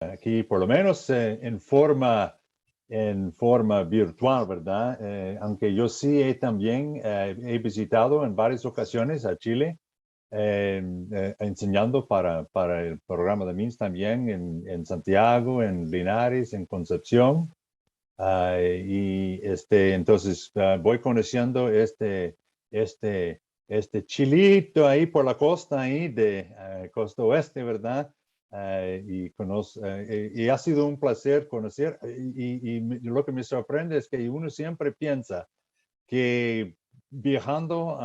aquí por lo menos en forma virtual, ¿verdad? Aunque yo sí también he visitado en varias ocasiones a Chile, enseñando para el programa de MINS también en Santiago, en Linares, en Concepción. Y entonces voy conociendo este chilito ahí por la costa ahí de costa oeste, ¿verdad? Y ha sido un placer conocer. Lo que me sorprende es que uno siempre piensa que viajando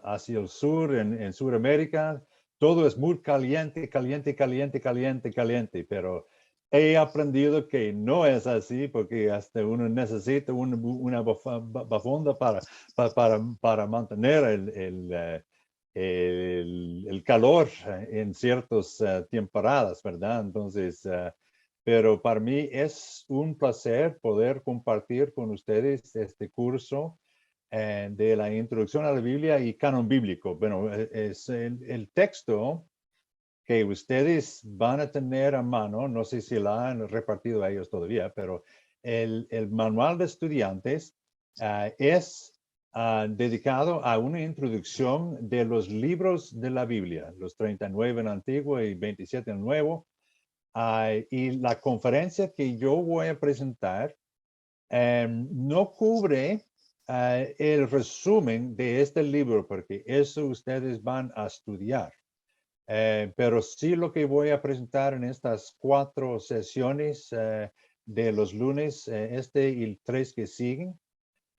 hacia el sur, en Sudamérica, todo es muy caliente, caliente, caliente, caliente, caliente, pero he aprendido que no es así porque hasta uno necesita una bufanda para mantener el calor en ciertas temporadas, ¿verdad? Entonces, pero para mí es un placer poder compartir con ustedes este curso de la introducción a la Biblia y canon bíblico. Bueno, es el texto que ustedes van a tener a mano, no sé si la han repartido a ellos todavía, pero el manual de estudiantes es dedicado a una introducción de los libros de la Biblia, los 39 en el Antiguo y 27 en el Nuevo. Y la conferencia que yo voy a presentar no cubre el resumen de este libro, porque eso ustedes van a estudiar. Pero sí lo que voy a presentar en estas 4 sesiones de los lunes, y el 3 que siguen,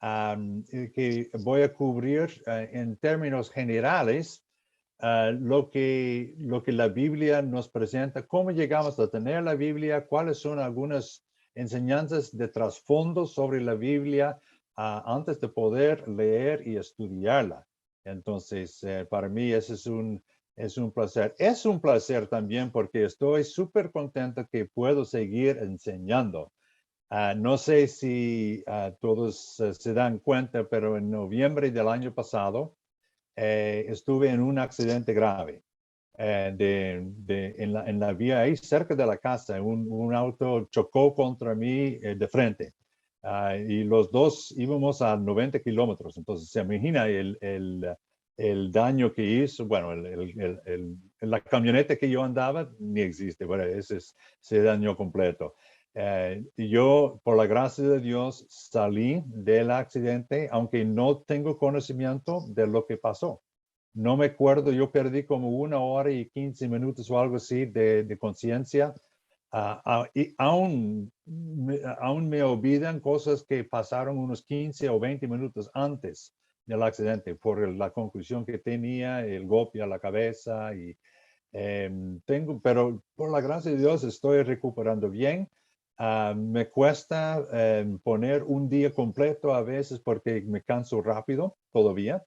que voy a cubrir en términos generales lo que la Biblia nos presenta, cómo llegamos a tener la Biblia, cuáles son algunas enseñanzas de trasfondo sobre la Biblia antes de poder leer y estudiarla. Entonces, para mí ese es un placer. Es un placer también porque estoy súper contento que puedo seguir enseñando. No sé si todos se dan cuenta, pero en noviembre del año pasado estuve en un accidente grave en la vía ahí cerca de la casa. Un auto chocó contra mí de frente. Y los dos íbamos a 90 kilómetros. Entonces, se imagina el daño que hizo. Bueno, la camioneta que yo andaba ni existe. Bueno, se dañó completo. Y yo, por la gracia de Dios, salí del accidente, aunque no tengo conocimiento de lo que pasó. No me acuerdo, yo perdí como 1 hora y 15 minutos o algo así de conciencia. Y aún me olvidan cosas que pasaron unos 15 o 20 minutos antes del accidente por la conclusión que tenía, el golpe a la cabeza. Pero por la gracia de Dios estoy recuperando bien. Me cuesta poner un día completo a veces porque me canso rápido todavía.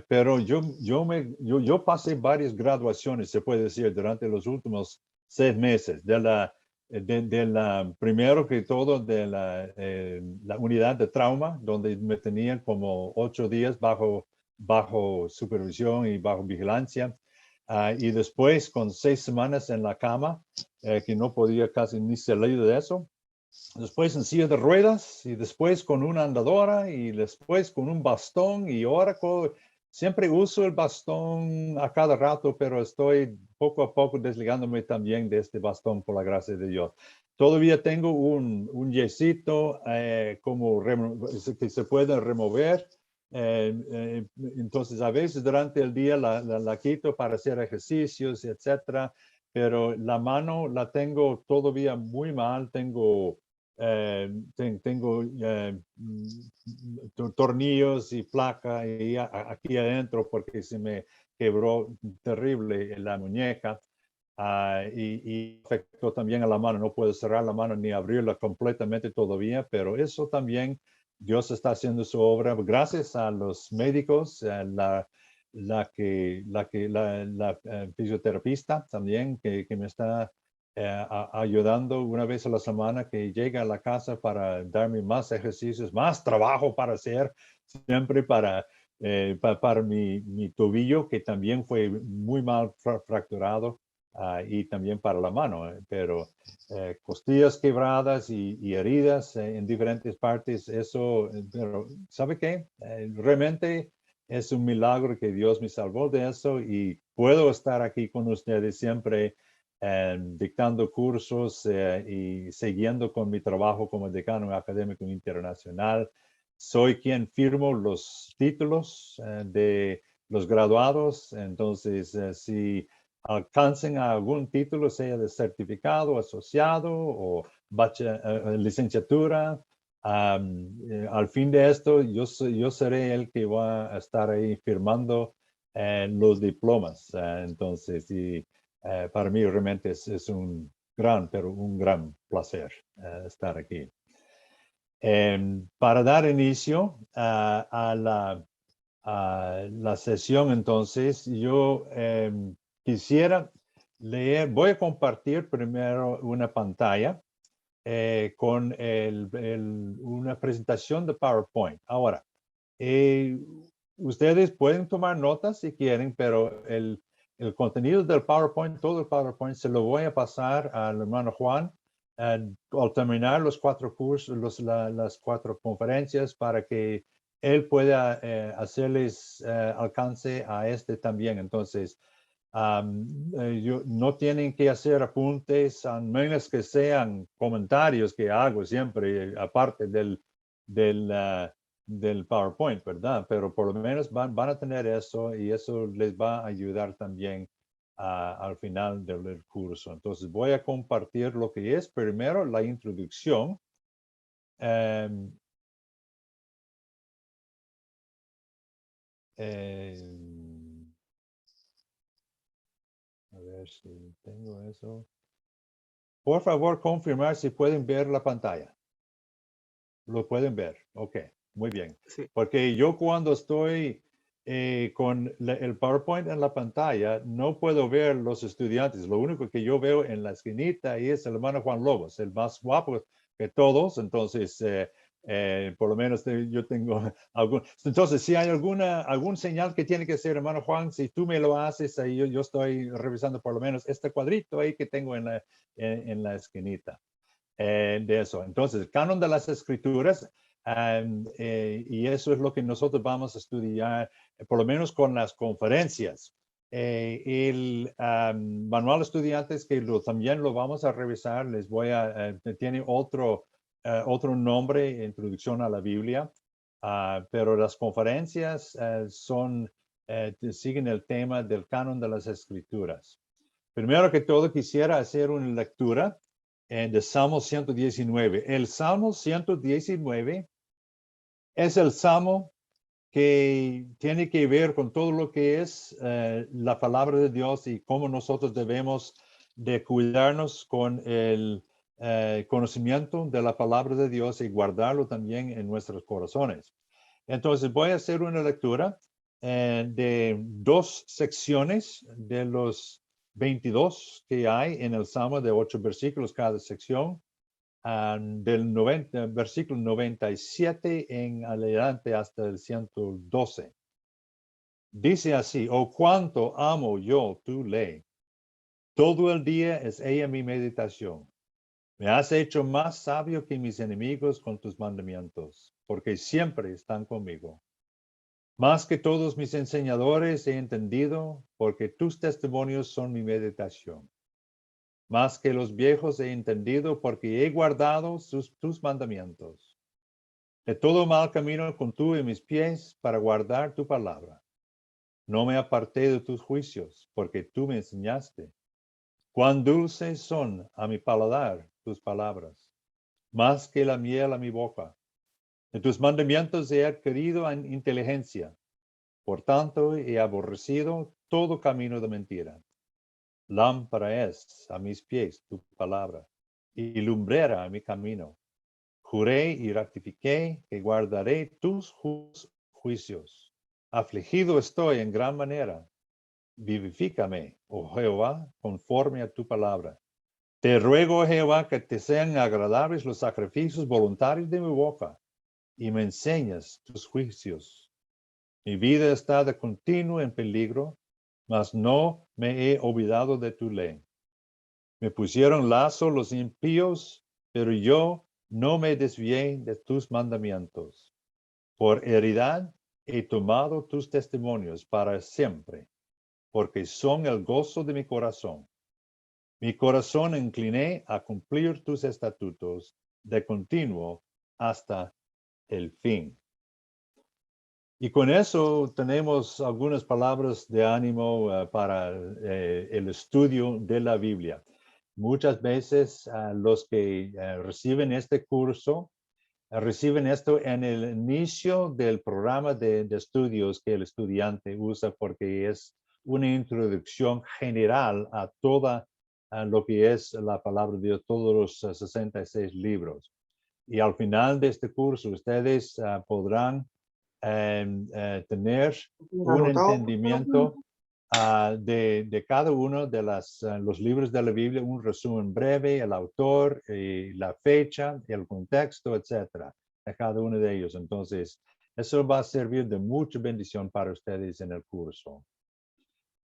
Pero yo pasé varias graduaciones, se puede decir, durante los últimos 6 meses. Primero que todo, de la unidad de trauma, donde me tenían como 8 días bajo supervisión y bajo vigilancia. Y después con 6 semanas en la cama, que no podía casi ni salir de eso. Después en silla de ruedas y después con una andadora y después con un bastón y ahora siempre uso el bastón a cada rato, pero estoy poco a poco desligándome también de este bastón por la gracia de Dios. Todavía tengo un yesito que se puede remover. Entonces a veces durante el día la quito para hacer ejercicios, etcétera, pero la mano la tengo todavía muy mal. Tengo tornillos y placa aquí adentro porque se me quebró terrible la muñeca. Y afectó también a la mano. No puedo cerrar la mano ni abrirla completamente todavía, pero eso también Dios está haciendo su obra gracias a los médicos, la fisioterapista también que me está ayudando una vez a la semana, que llega a la casa para darme más ejercicios, más trabajo para hacer, siempre para mi tobillo, que también fue muy mal fracturado. y también para la mano, pero costillas quebradas y heridas en diferentes partes, eso, pero ¿sabe qué? Realmente es un milagro que Dios me salvó de eso y puedo estar aquí con ustedes siempre dictando cursos y siguiendo con mi trabajo como decano académico internacional. Soy quien firmo los títulos de los graduados, entonces si alcancen algún título, sea de certificado, asociado o licenciatura, al fin de esto yo seré el que va a estar ahí firmando los diplomas. Entonces, y, para mí realmente es un pero un gran placer estar aquí. Para dar inicio a la sesión, entonces, yo quisiera voy a compartir primero una pantalla con una presentación de PowerPoint. Ahora, ustedes pueden tomar notas si quieren, pero el contenido del PowerPoint, todo el PowerPoint, se lo voy a pasar al hermano Juan al terminar los 4 cursos, las 4 conferencias para que él pueda hacerles alcance a este también. Entonces, no tienen que hacer apuntes, a menos que sean comentarios que hago siempre, aparte del PowerPoint, ¿verdad? Pero por lo menos van a tener eso y eso les va a ayudar también al final del curso. Entonces voy a compartir lo que es primero la introducción. A ver si tengo eso. Por favor, confirmar si pueden ver la pantalla. ¿Lo pueden ver? Ok, muy bien. Sí. Porque yo cuando estoy con el PowerPoint en la pantalla, no puedo ver los estudiantes. Lo único que yo veo en la esquinita ahí es el hermano Juan Lobos, el más guapo que todos. Entonces, por lo menos yo tengo algún. Entonces, si hay algún señal que tiene que ser, hermano Juan, si tú me lo haces, ahí yo estoy revisando por lo menos este cuadrito ahí que tengo en la esquinita. De eso. Entonces, el canon de las escrituras, y eso es lo que nosotros vamos a estudiar, por lo menos con las conferencias. El manual de estudiantes, que también lo vamos a revisar, tiene otro nombre, Introducción a la Biblia, pero las conferencias siguen el tema del canon de las escrituras. Primero que todo, quisiera hacer una lectura de Salmo 119. El Salmo 119 es el Salmo que tiene que ver con todo lo que es la palabra de Dios y cómo nosotros debemos de cuidarnos con el conocimiento de la palabra de Dios y guardarlo también en nuestros corazones. Entonces voy a hacer una lectura de 2 secciones de los 22 que hay en el Salmo, de 8 versículos cada sección, del versículo 97 en adelante hasta el 112. Dice así: oh, cuánto amo yo tu ley. Todo el día es ella mi meditación. Me has hecho más sabio que mis enemigos con tus mandamientos, porque siempre están conmigo. Más que todos mis enseñadores he entendido, porque tus testimonios son mi meditación. Más que los viejos he entendido, porque he guardado tus mandamientos. De todo mal camino contuve mis pies para guardar tu palabra. No me aparté de tus juicios, porque tú me enseñaste. Cuán dulces son a mi paladar tus palabras, más que la miel a mi boca. De tus mandamientos he adquirido inteligencia. Por tanto, he aborrecido todo camino de mentira. Lámpara es a mis pies tu palabra, y lumbrera a mi camino. Juré y ratifiqué que guardaré tus juicios. Afligido estoy en gran manera. Vivifícame, oh Jehová, conforme a tu palabra. Te ruego, Jehová, que te sean agradables los sacrificios voluntarios de mi boca, y me enseñes tus juicios. Mi vida está de continuo en peligro, mas no me he olvidado de tu ley. Me pusieron lazo los impíos, pero yo no me desvié de tus mandamientos. Por heredad he tomado tus testimonios para siempre, porque son el gozo de mi corazón. Mi corazón incliné a cumplir tus estatutos de continuo hasta el fin. Y con eso tenemos algunas palabras de ánimo para el estudio de la Biblia. Muchas veces los que reciben este curso reciben esto en el inicio del programa de estudios que el estudiante usa porque es una introducción general a toda lo que es la palabra de Dios, todos los 66 libros. Y al final de este curso ustedes podrán tener un entendimiento de cada uno de los libros de la Biblia, un resumen breve, el autor, la fecha, el contexto, etcétera, de cada uno de ellos. Entonces, eso va a servir de mucha bendición para ustedes en el curso.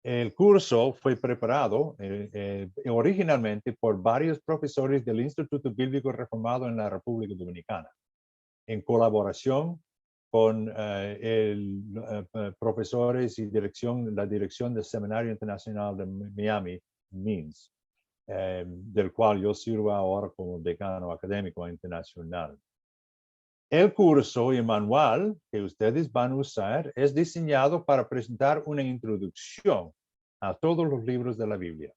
El curso fue preparado originalmente por varios profesores del Instituto Bíblico Reformado en la República Dominicana, en colaboración con profesores y la dirección del Seminario Internacional de Miami, MINS, del cual yo sirvo ahora como decano académico internacional. El curso y manual que ustedes van a usar es diseñado para presentar una introducción a todos los libros de la Biblia.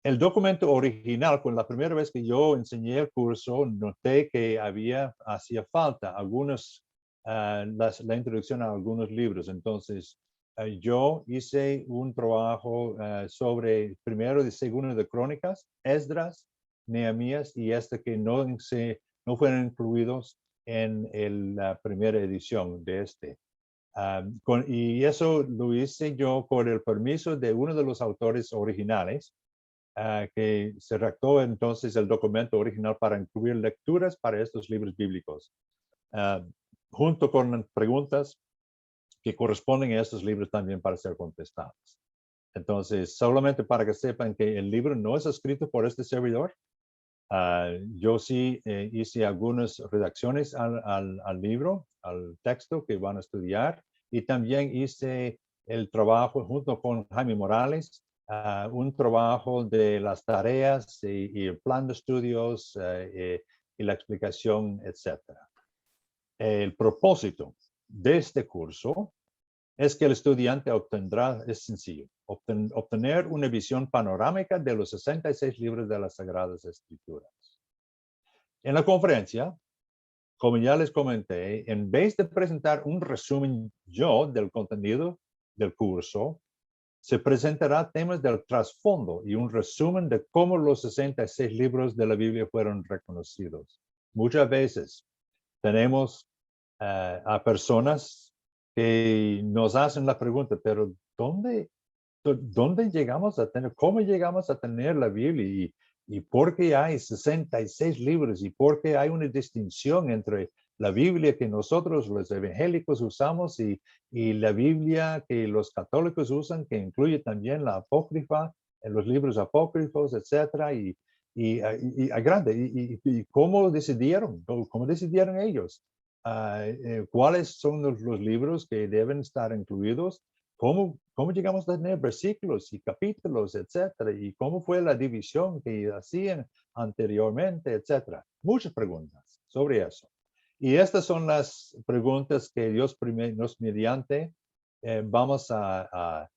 El documento original, con la primera vez que yo enseñé el curso, noté que hacía falta la introducción a algunos libros. Entonces, yo hice un trabajo sobre primero y segundo de Crónicas, Esdras, Nehemías y que no fueron incluidos en la primera edición de este. Y eso lo hice yo con el permiso de uno de los autores originales, que se redactó entonces el documento original para incluir lecturas para estos libros bíblicos, junto con preguntas que corresponden a estos libros también para ser contestadas. Entonces, solamente para que sepan que el libro no es escrito por este servidor. Yo sí hice algunas redacciones al libro, al texto que van a estudiar, y también hice el trabajo junto con Jaime Morales, un trabajo de las tareas y el plan de estudios y la explicación, etc. El propósito de este curso es que el estudiante es sencillo, obtener una visión panorámica de los 66 libros de las Sagradas Escrituras. En la conferencia, como ya les comenté, en vez de presentar un resumen del contenido del curso, se presentará temas del trasfondo y un resumen de cómo los 66 libros de la Biblia fueron reconocidos. Muchas veces tenemos a personas que nos hacen la pregunta, pero ¿dónde llegamos a tener, cómo llegamos a tener la Biblia? ¿Y por qué hay 66 libros? ¿Y por qué hay una distinción entre la Biblia que nosotros los evangélicos usamos y la Biblia que los católicos usan, que incluye también la apócrifa, los libros apócrifos, etcétera? ¿Y cómo decidieron? ¿Cómo decidieron ellos? ¿Cuáles son los libros que deben estar incluidos? ¿Cómo llegamos a tener versículos y capítulos, etcétera? ¿Y cómo fue la división que hacían anteriormente, etcétera? Muchas preguntas sobre eso. Y estas son las preguntas que Dios mediante vamos a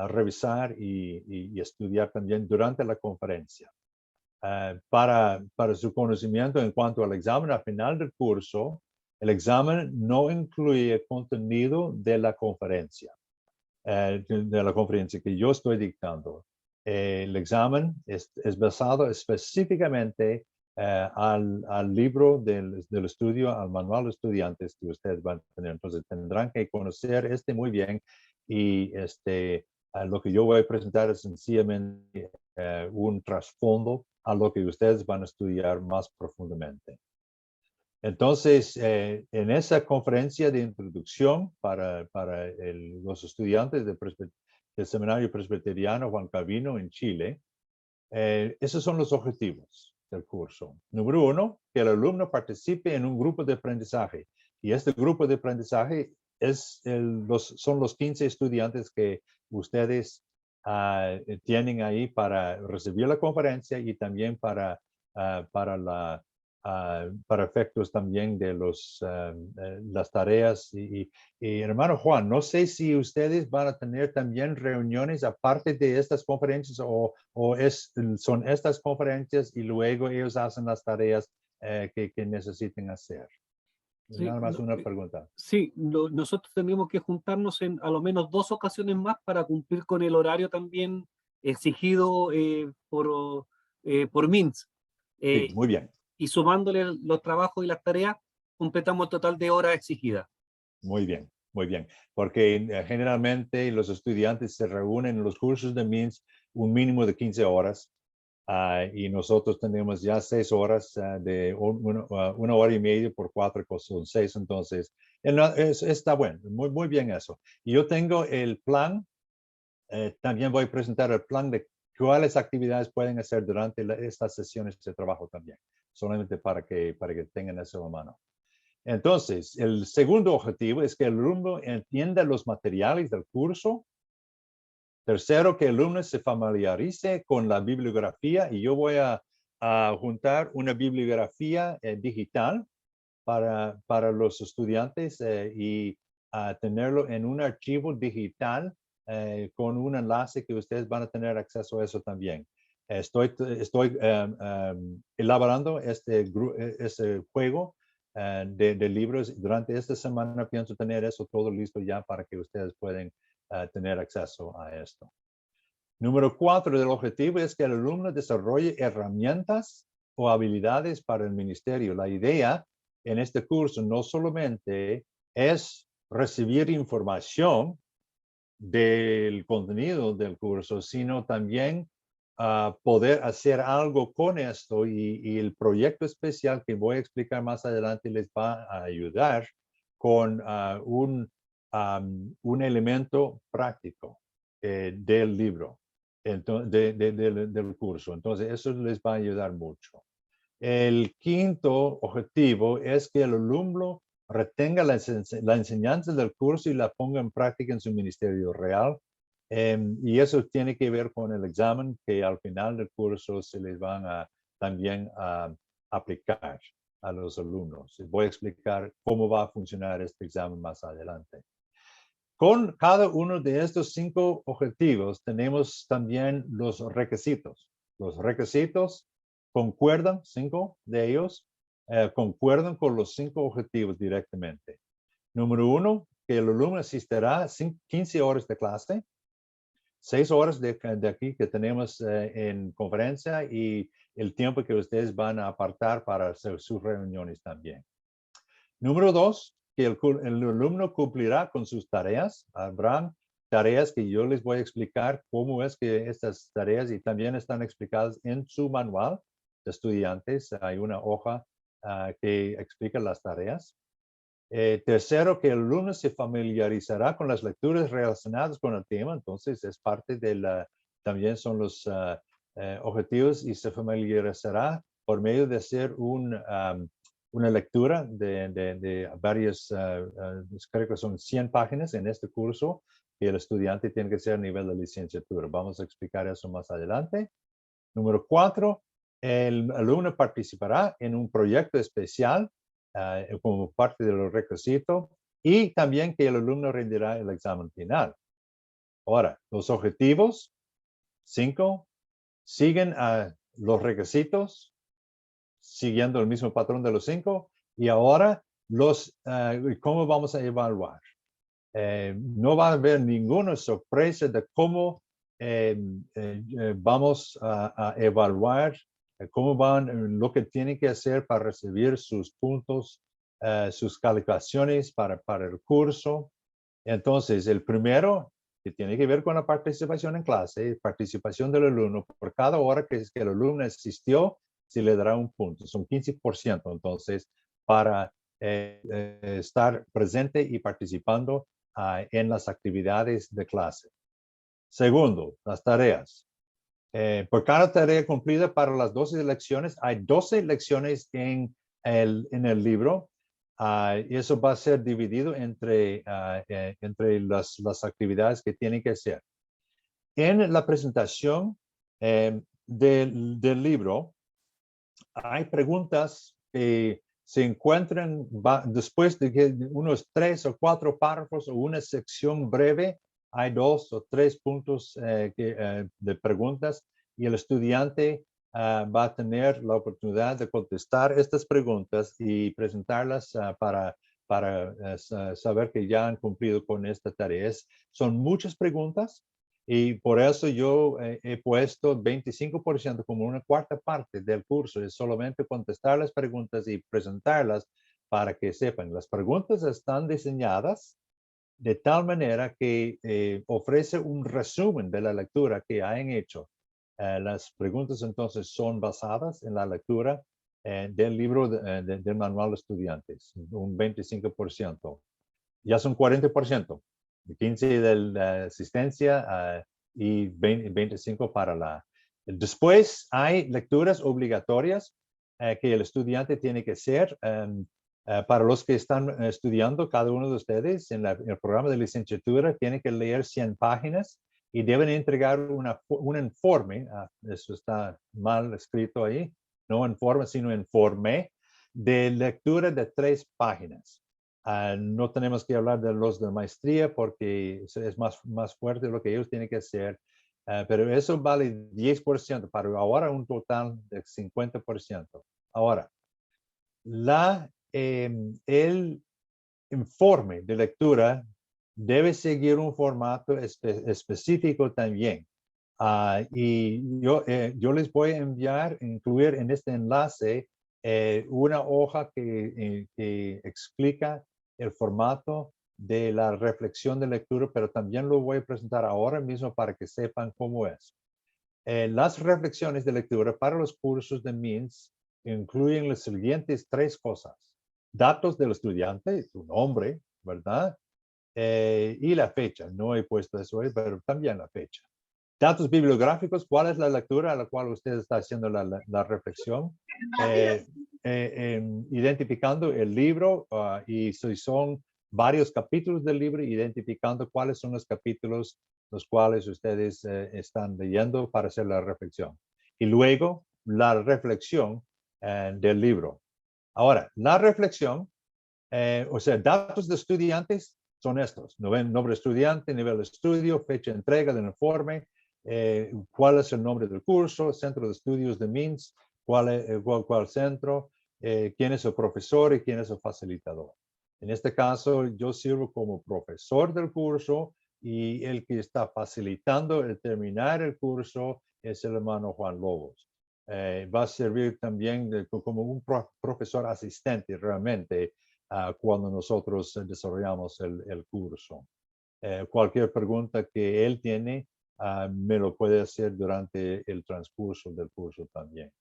revisar y estudiar también durante la conferencia. Para su conocimiento en cuanto al examen al final del curso, el examen no incluye contenido de la conferencia que yo estoy dictando. El examen es basado específicamente al libro del estudio, al manual de estudiantes que ustedes van a tener. Entonces tendrán que conocer muy bien y lo que yo voy a presentar es sencillamente un trasfondo a lo que ustedes van a estudiar más profundamente. Entonces, en esa conferencia de introducción para los estudiantes del Seminario Presbiteriano Juan Calvino en Chile, Esos son los objetivos del curso. Número uno, que el alumno participe en un grupo de aprendizaje. Y este grupo de aprendizaje son los 15 estudiantes que ustedes tienen ahí para recibir la conferencia y también para efectos también de las tareas. Y hermano Juan, no sé si ustedes van a tener también reuniones aparte de estas conferencias son estas conferencias y luego ellos hacen las tareas que necesiten hacer. Sí, Nada más una pregunta. sí, nosotros tendríamos que juntarnos en a lo menos 2 ocasiones más para cumplir con el horario también exigido por MINS. Sí, Eh, muy bien. y sumándole los trabajos y las tareas, completamos el total de horas exigidas. Muy bien, muy bien. Porque generalmente los estudiantes se reúnen en los cursos de MINS un mínimo de 15 horas y nosotros tenemos ya 6 horas de una hora y media por 4, son 6. Entonces, está bueno, muy, muy bien eso. Y yo tengo el plan, también voy a presentar el plan de cuáles actividades pueden hacer durante estas sesiones de trabajo también, solamente para que tengan eso a mano. Entonces, el segundo objetivo es que el alumno entienda los materiales del curso. Tercero, que el alumno se familiarice con la bibliografía y yo voy a juntar una bibliografía digital para los estudiantes y tenerlo en un archivo digital con un enlace que ustedes van a tener acceso a eso también. Estoy elaborando este juego de libros. Durante esta semana pienso tener eso todo listo ya para que ustedes puedan tener acceso a esto. Número 4 del objetivo es que el alumno desarrolle herramientas o habilidades para el ministerio. La idea en este curso no solamente es recibir información del contenido del curso, sino también poder hacer algo con esto y el proyecto especial que voy a explicar más adelante les va a ayudar con un elemento práctico del libro, del curso. Entonces, eso les va a ayudar mucho. El quinto objetivo es que el alumno retenga la enseñanza del curso y la ponga en práctica en su ministerio real. Y eso tiene que ver con el examen que al final del curso se les van a también a aplicar a los alumnos. Voy a explicar cómo va a funcionar este examen más adelante. Con cada uno de estos 5 objetivos tenemos también los requisitos. Los requisitos concuerdan, 5 de ellos, concuerdan con los 5 objetivos directamente. Número 1, que el alumno asistirá 15 horas de clase, 6 horas de aquí que tenemos en conferencia y el tiempo que ustedes van a apartar para hacer sus reuniones también. Número 2, que el alumno cumplirá con sus tareas. Habrán tareas que yo les voy a explicar cómo es que estas tareas y también están explicadas en su manual de estudiantes. Hay una hoja que explica las tareas. Tercero, que el alumno se familiarizará con las lecturas relacionadas con el tema. Entonces, es parte también son los objetivos y se familiarizará por medio de hacer una lectura de varias, creo que son 100 páginas en este curso que el estudiante tiene que hacer a nivel de licenciatura. Vamos a explicar eso más adelante. Número 4, el alumno participará en un proyecto especial como parte de los requisitos y también que el alumno rendirá el examen final. Ahora, los objetivos, 5, siguen a los requisitos, siguiendo el mismo patrón de los 5, y ahora cómo vamos a evaluar. No va a haber ninguna sorpresa de cómo vamos a evaluar cómo van, lo que tienen que hacer para recibir sus puntos, sus calificaciones para el curso. Entonces, el primero, que tiene que ver con la participación en clase, participación del alumno, por cada hora que el alumno asistió, se le dará un punto, son 15%. Entonces, para estar presente y participando en las actividades de clase. Segundo, las tareas. Por cada tarea cumplida para las 12 lecciones, hay 12 lecciones en el libro. Y eso va a ser dividido entre las actividades que tienen que hacer. En la presentación del libro, hay preguntas que se encuentran después de unos 3 o 4 párrafos o una sección breve. Hay 2 o 3 puntos de preguntas y el estudiante va a tener la oportunidad de contestar estas preguntas y presentarlas para saber que ya han cumplido con esta tarea. Son muchas preguntas. Y por eso yo he puesto 25% como una cuarta parte del curso. Es solamente contestar las preguntas y presentarlas para que sepan. Las preguntas están diseñadas de tal manera que ofrece un resumen de la lectura que hayan hecho. Las preguntas entonces son basadas en la lectura del libro del manual de estudiantes, un 25%. Ya son 40%. 15 de la asistencia y 25 para la... Después hay lecturas obligatorias que el estudiante tiene que hacer para los que están estudiando, cada uno de ustedes en el programa de licenciatura tiene que leer 100 páginas y deben entregar un informe, eso está mal escrito ahí, no informe, sino informe de lectura de 3 páginas. No tenemos que hablar de los de maestría porque es más fuerte lo que ellos tienen que hacer, pero eso vale 10%, para ahora un total de 50%. Ahora, el informe de lectura debe seguir un formato específico también. Y yo les voy a incluir en este enlace una hoja que explica el formato de la reflexión de lectura, pero también lo voy a presentar ahora mismo para que sepan cómo es. Las reflexiones de lectura para los cursos de MINS incluyen las siguientes 3 cosas. Datos del estudiante, su nombre, ¿verdad? Y la fecha. No he puesto eso ahí, pero también la fecha. Datos bibliográficos, cuál es la lectura a la cual usted está haciendo la reflexión, identificando el libro y si son varios capítulos del libro, identificando cuáles son los capítulos los cuales ustedes están leyendo para hacer la reflexión. Y luego la reflexión del libro. Ahora, la reflexión, o sea, datos de estudiantes son estos: nombre de estudiante, nivel de estudio, fecha de entrega del informe, cuál es el nombre del curso, centro de estudios de MINS, cuál centro, quién es el profesor y quién es el facilitador. En este caso, yo sirvo como profesor del curso y el que está facilitando el terminar el curso es el hermano Juan Lobos. Va a servir también como un profesor asistente realmente cuando nosotros desarrollamos el curso. Cualquier pregunta que él tiene, me lo puede hacer durante el transcurso del curso también.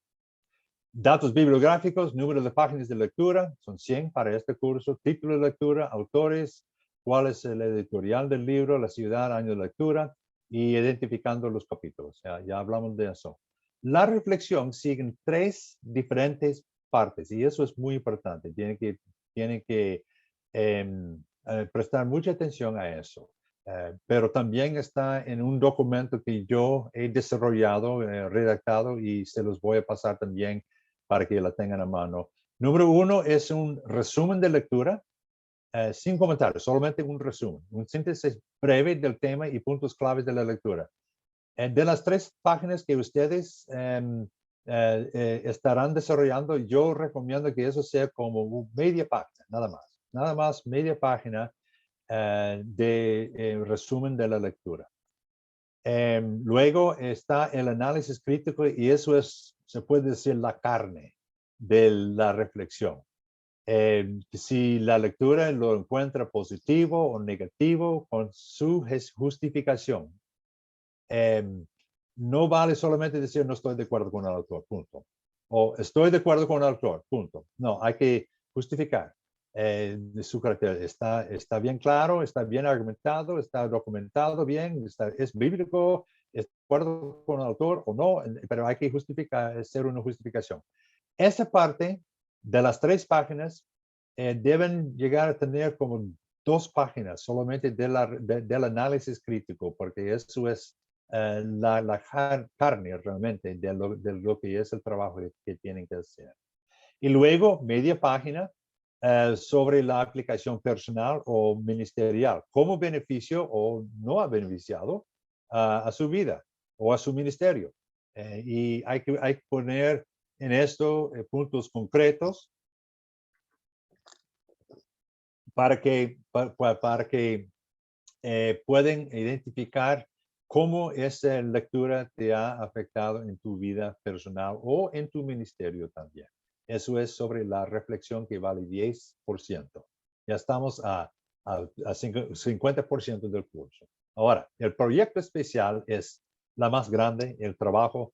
Datos bibliográficos, número de páginas de lectura, son 100 para este curso, título de lectura, autores, cuál es el editorial del libro, la ciudad, año de lectura y identificando los capítulos. Ya hablamos de eso. La reflexión sigue en 3 diferentes partes y eso es muy importante. Tienen que prestar mucha atención a eso. Pero también está en un documento que yo he desarrollado, redactado y se los voy a pasar también para que la tengan a mano. Número 1 es un resumen de lectura sin comentarios, solamente un resumen, un síntesis breve del tema y puntos claves de la lectura. De las 3 páginas que ustedes estarán desarrollando, yo recomiendo que eso sea como media página, nada más media página de resumen de la lectura. Luego está el análisis crítico y eso es, se puede decir, la carne de la reflexión. Si la lectura lo encuentra positivo o negativo con su justificación. No vale solamente decir no estoy de acuerdo con el autor, punto. O estoy de acuerdo con el autor, punto. No, hay que justificar de su carácter. Está bien claro, está bien argumentado, está documentado bien, es bíblico, acuerdo con el autor o no, pero hay que justificar, hacer una justificación. Esa parte de las 3 páginas deben llegar a tener como 2 páginas solamente del análisis crítico, porque eso es la carne realmente de lo que es el trabajo que tienen que hacer. Y luego media página sobre la aplicación personal o ministerial, como beneficio o no ha beneficiado a su vida o a su ministerio. Y hay que poner en esto puntos concretos para que pueden identificar cómo esa lectura te ha afectado en tu vida personal o en tu ministerio también. Eso es sobre la reflexión que vale 10%. Ya estamos a 50% del curso. Ahora, el proyecto especial es la más grande, el trabajo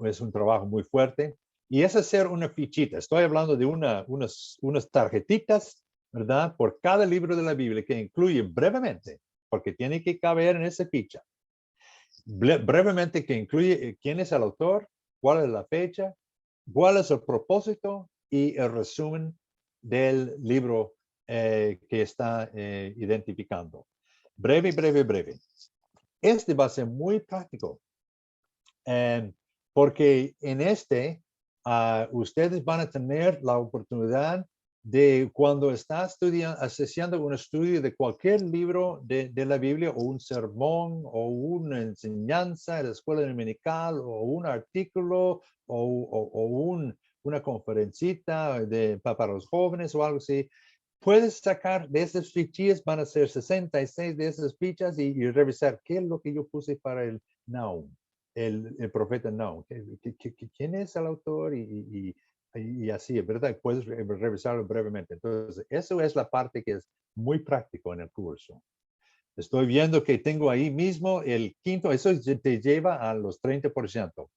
es un trabajo muy fuerte y es hacer una fichita. Estoy hablando de unas tarjetitas, ¿verdad? Por cada libro de la Biblia que incluye brevemente, porque tiene que caber en esa ficha. Brevemente que incluye quién es el autor, cuál es la fecha, cuál es el propósito y el resumen del libro que está identificando. Breve, breve, breve. Este va a ser muy práctico porque en ustedes van a tener la oportunidad de cuando está haciendo un estudio de cualquier libro de la Biblia o un sermón o una enseñanza en la escuela dominical o un artículo o una conferencita para los jóvenes o algo así, puedes sacar de esas fichillas, van a ser 66 de esas fichas y revisar qué es lo que yo puse para el Nahum, el profeta Nahum. ¿Quién es el autor? Y así, ¿verdad? Puedes revisarlo brevemente. Entonces, eso es la parte que es muy práctico en el curso. Estoy viendo que tengo ahí mismo el quinto, eso te lleva a los 30%.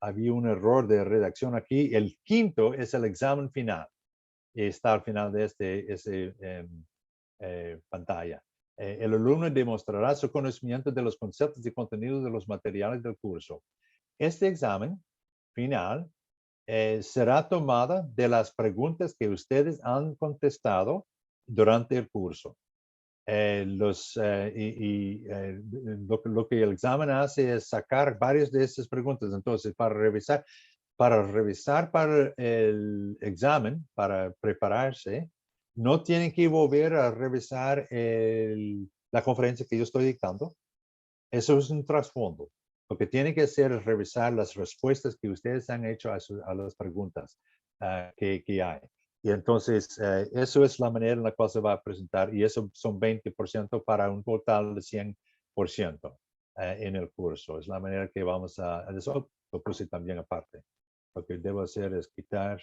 Había un error de redacción aquí. El quinto es el examen final. Está al final de pantalla. El alumno demostrará su conocimiento de los conceptos y contenidos de los materiales del curso. Este examen final será tomada de las preguntas que ustedes han contestado durante el curso. Lo que el examen hace es sacar varias de esas preguntas. Entonces, para revisar para el examen, para prepararse, no tienen que volver a revisar la conferencia que yo estoy dictando. Eso es un trasfondo. Lo que tienen que hacer es revisar las respuestas que ustedes han hecho a las preguntas que hay. Y entonces, eso es la manera en la cual se va a presentar y eso son 20% para un total de 100% en el curso. Es la manera que vamos a eso lo puse también aparte. Lo que debo hacer es quitar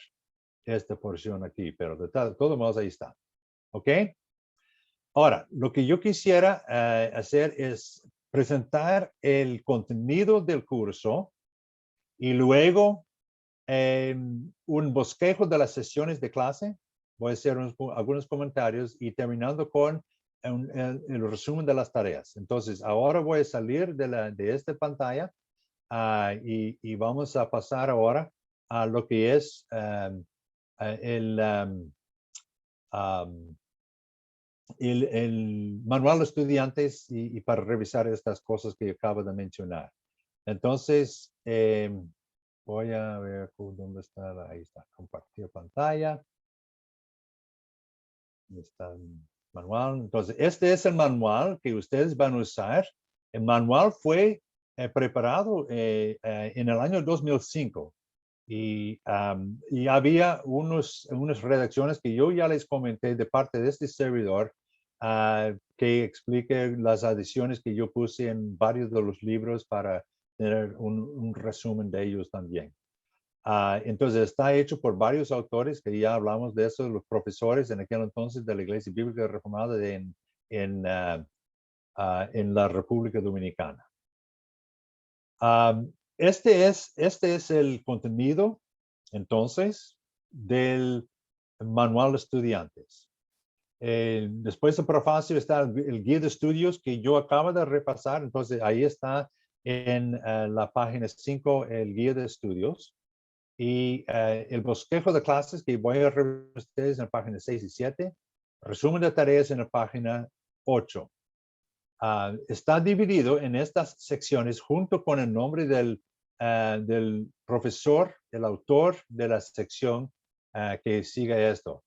esta porción aquí, pero de todos modos ahí está. ¿Ok? Ahora, lo que yo quisiera hacer es presentar el contenido del curso y luego un bosquejo de las sesiones de clase. Voy a hacer algunos comentarios y terminando con el resumen de las tareas. Entonces, ahora voy a salir de esta pantalla y vamos a pasar ahora a lo que es el manual de estudiantes y para revisar estas cosas que acabo de mencionar. Entonces, voy a ver dónde está. Ahí está, compartir pantalla. Ahí está el manual. Entonces, este es el manual que ustedes van a usar. El manual fue preparado en el año 2005 y había unas redacciones que yo ya les comenté de parte de este servidor que explique las adiciones que yo puse en varios de los libros para tener un resumen de ellos también. Entonces está hecho por varios autores que ya hablamos de eso, los profesores en aquel entonces de la Iglesia Bíblica Reformada en la República Dominicana. Este es el contenido, entonces, del manual de estudiantes. Después del prefacio está el guía de estudios que yo acabo de repasar. Entonces, ahí está en la página 5, el guía de estudios, y el bosquejo de clases que voy a revisar ustedes en la página 6 y 7, resumen de tareas en la página 8. Está dividido en estas secciones junto con el nombre del profesor, el autor de la sección que sigue esto.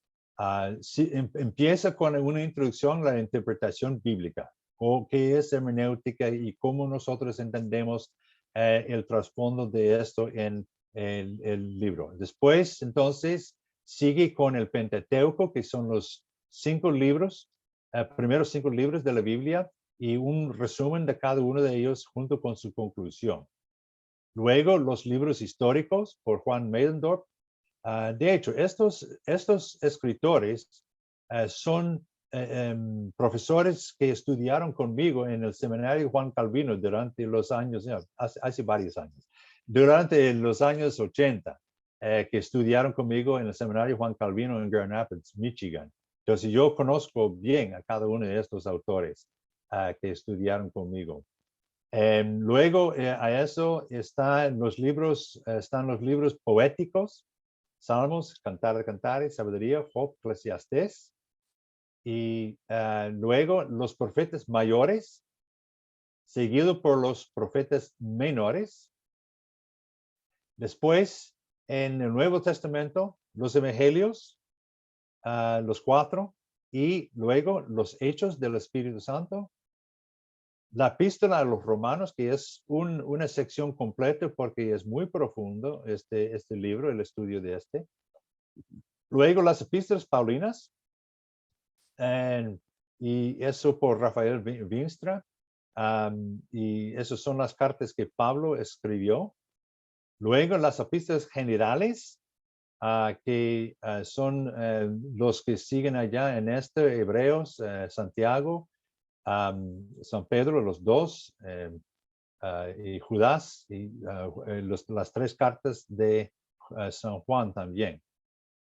Empieza con una introducción a la interpretación bíblica, o qué es hermenéutica y cómo nosotros entendemos el trasfondo de esto en el libro. Después, entonces, sigue con el Pentateuco, que son los 5 libros, primeros 5 libros de la Biblia, y un resumen de cada uno de ellos junto con su conclusión. Luego, los libros históricos por Juan Meidendorf. De hecho, estos escritores son profesores que estudiaron conmigo en el seminario Juan Calvino durante los años, hace varios años, durante los años 80, que estudiaron conmigo en el seminario Juan Calvino en Grand Rapids, Michigan. Entonces, yo conozco bien a cada uno de estos autores que estudiaron conmigo. Luego, a eso están los libros poéticos, Salmos, Cantar de Cantares, Sabiduría, Job, Eclesiastés. Y luego los profetas mayores, seguido por los profetas menores. Después, en el Nuevo Testamento, los evangelios, los 4, y luego los hechos del Espíritu Santo. La epístola a los romanos, que es una sección completa porque es muy profundo este libro, el estudio de este. Luego las epístolas paulinas, y eso por Rafael Winstra. Y esas son las cartas que Pablo escribió. Luego las epístolas generales, que son los que siguen allá en Hebreos, Santiago, San Pedro, los 2, y Judas, y las 3 cartas de San Juan también.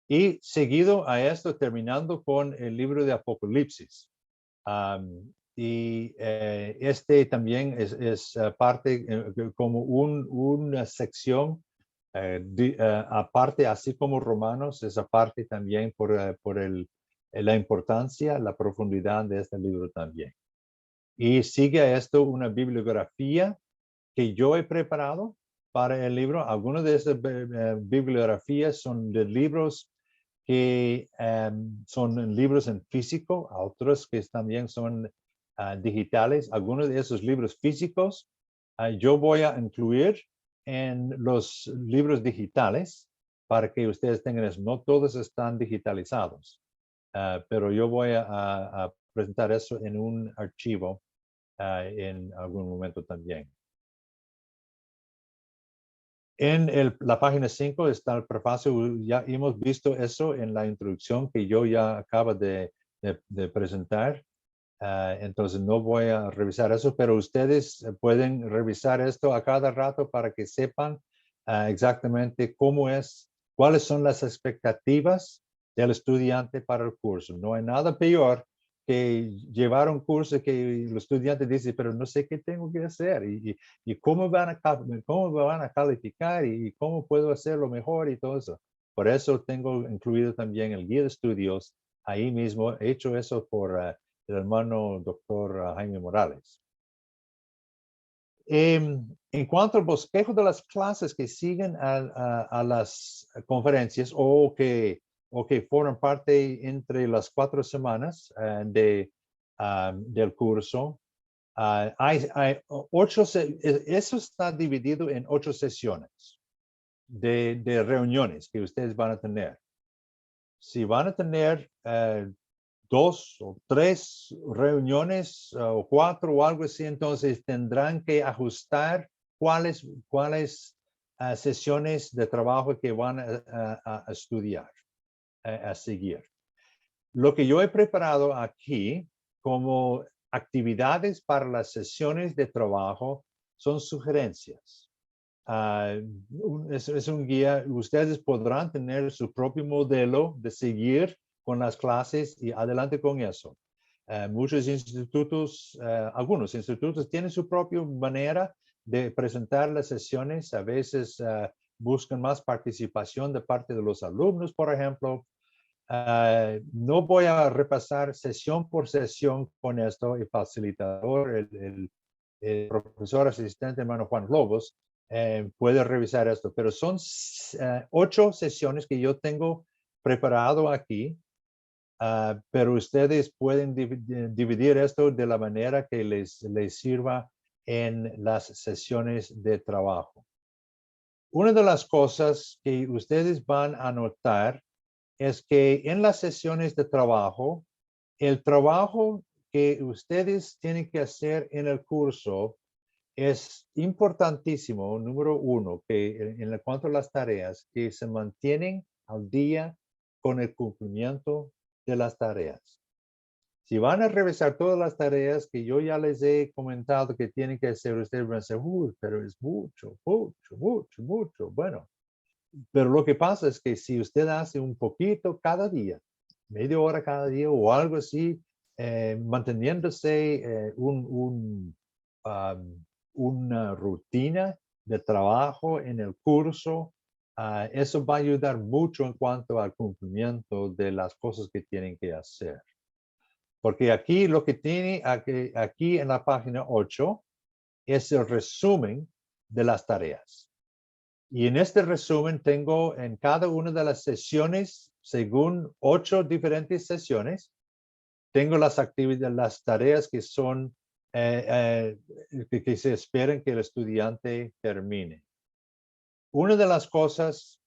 Y seguido a esto, terminando con el libro de Apocalipsis. Y este también es parte como una sección aparte, así como Romanos, es aparte también por la importancia, la profundidad de este libro también. Y sigue a esto una bibliografía que yo he preparado para el libro. Algunas de estas bibliografías son de libros que son libros en físico, otros que también son digitales. Algunos de esos libros físicos yo voy a incluir en los libros digitales para que ustedes tengan eso. No todos están digitalizados, pero yo voy a presentar eso en un archivo en algún momento también. En la página 5 está el prefacio. Ya hemos visto eso en la introducción que yo ya acabo de presentar. Entonces no voy a revisar eso, pero ustedes pueden revisar esto a cada rato para que sepan exactamente cuáles son las expectativas del estudiante para el curso. No hay nada peor que llevar un curso que el estudiante dice, pero no sé qué tengo que hacer y cómo van a calificar y cómo puedo hacerlo mejor y todo eso. Por eso tengo incluido también el guía de estudios ahí mismo. He hecho eso por el hermano doctor Jaime Morales. En cuanto al bosquejo de las clases que siguen a las conferencias o que forman parte entre las 4 semanas del curso, hay 8, eso está dividido en 8 sesiones de reuniones que ustedes van a tener. Si van a tener 2 o 3 reuniones o 4 o algo así, entonces tendrán que ajustar cuáles sesiones de trabajo que van a estudiar, a seguir. Lo que yo he preparado aquí como actividades para las sesiones de trabajo son sugerencias. Es un guía. Ustedes podrán tener su propio modelo de seguir con las clases y adelante con eso. Muchos institutos, algunos institutos tienen su propia manera de presentar las sesiones. A veces buscan más participación de parte de los alumnos, por ejemplo. No voy a repasar sesión por sesión con esto. El facilitador, el profesor asistente hermano Juan Lobos, puede revisar esto, pero son 8 sesiones que yo tengo preparado aquí. Pero ustedes pueden dividir esto de la manera que les sirva en las sesiones de trabajo. Una de las cosas que ustedes van a notar es que en las sesiones de trabajo, el trabajo que ustedes tienen que hacer en el curso es importantísimo, número 1, que en cuanto a las tareas, que se mantienen al día con el cumplimiento de las tareas. Si van a revisar todas las tareas que yo ya les he comentado que tienen que hacer, ustedes van a decir, uy, pero es mucho, mucho, mucho, mucho. Bueno, pero lo que pasa es que si usted hace un poquito cada día, media hora cada día o algo así, manteniéndose una rutina de trabajo en el curso, eso va a ayudar mucho en cuanto al cumplimiento de las cosas que tienen que hacer. Porque aquí lo que tiene aquí en la página 8 es el resumen de las tareas. Y en este resumen tengo en cada una de las sesiones, según 8 diferentes sesiones, tengo las actividades, las tareas que son, que se esperan que el estudiante termine. Una de las cosas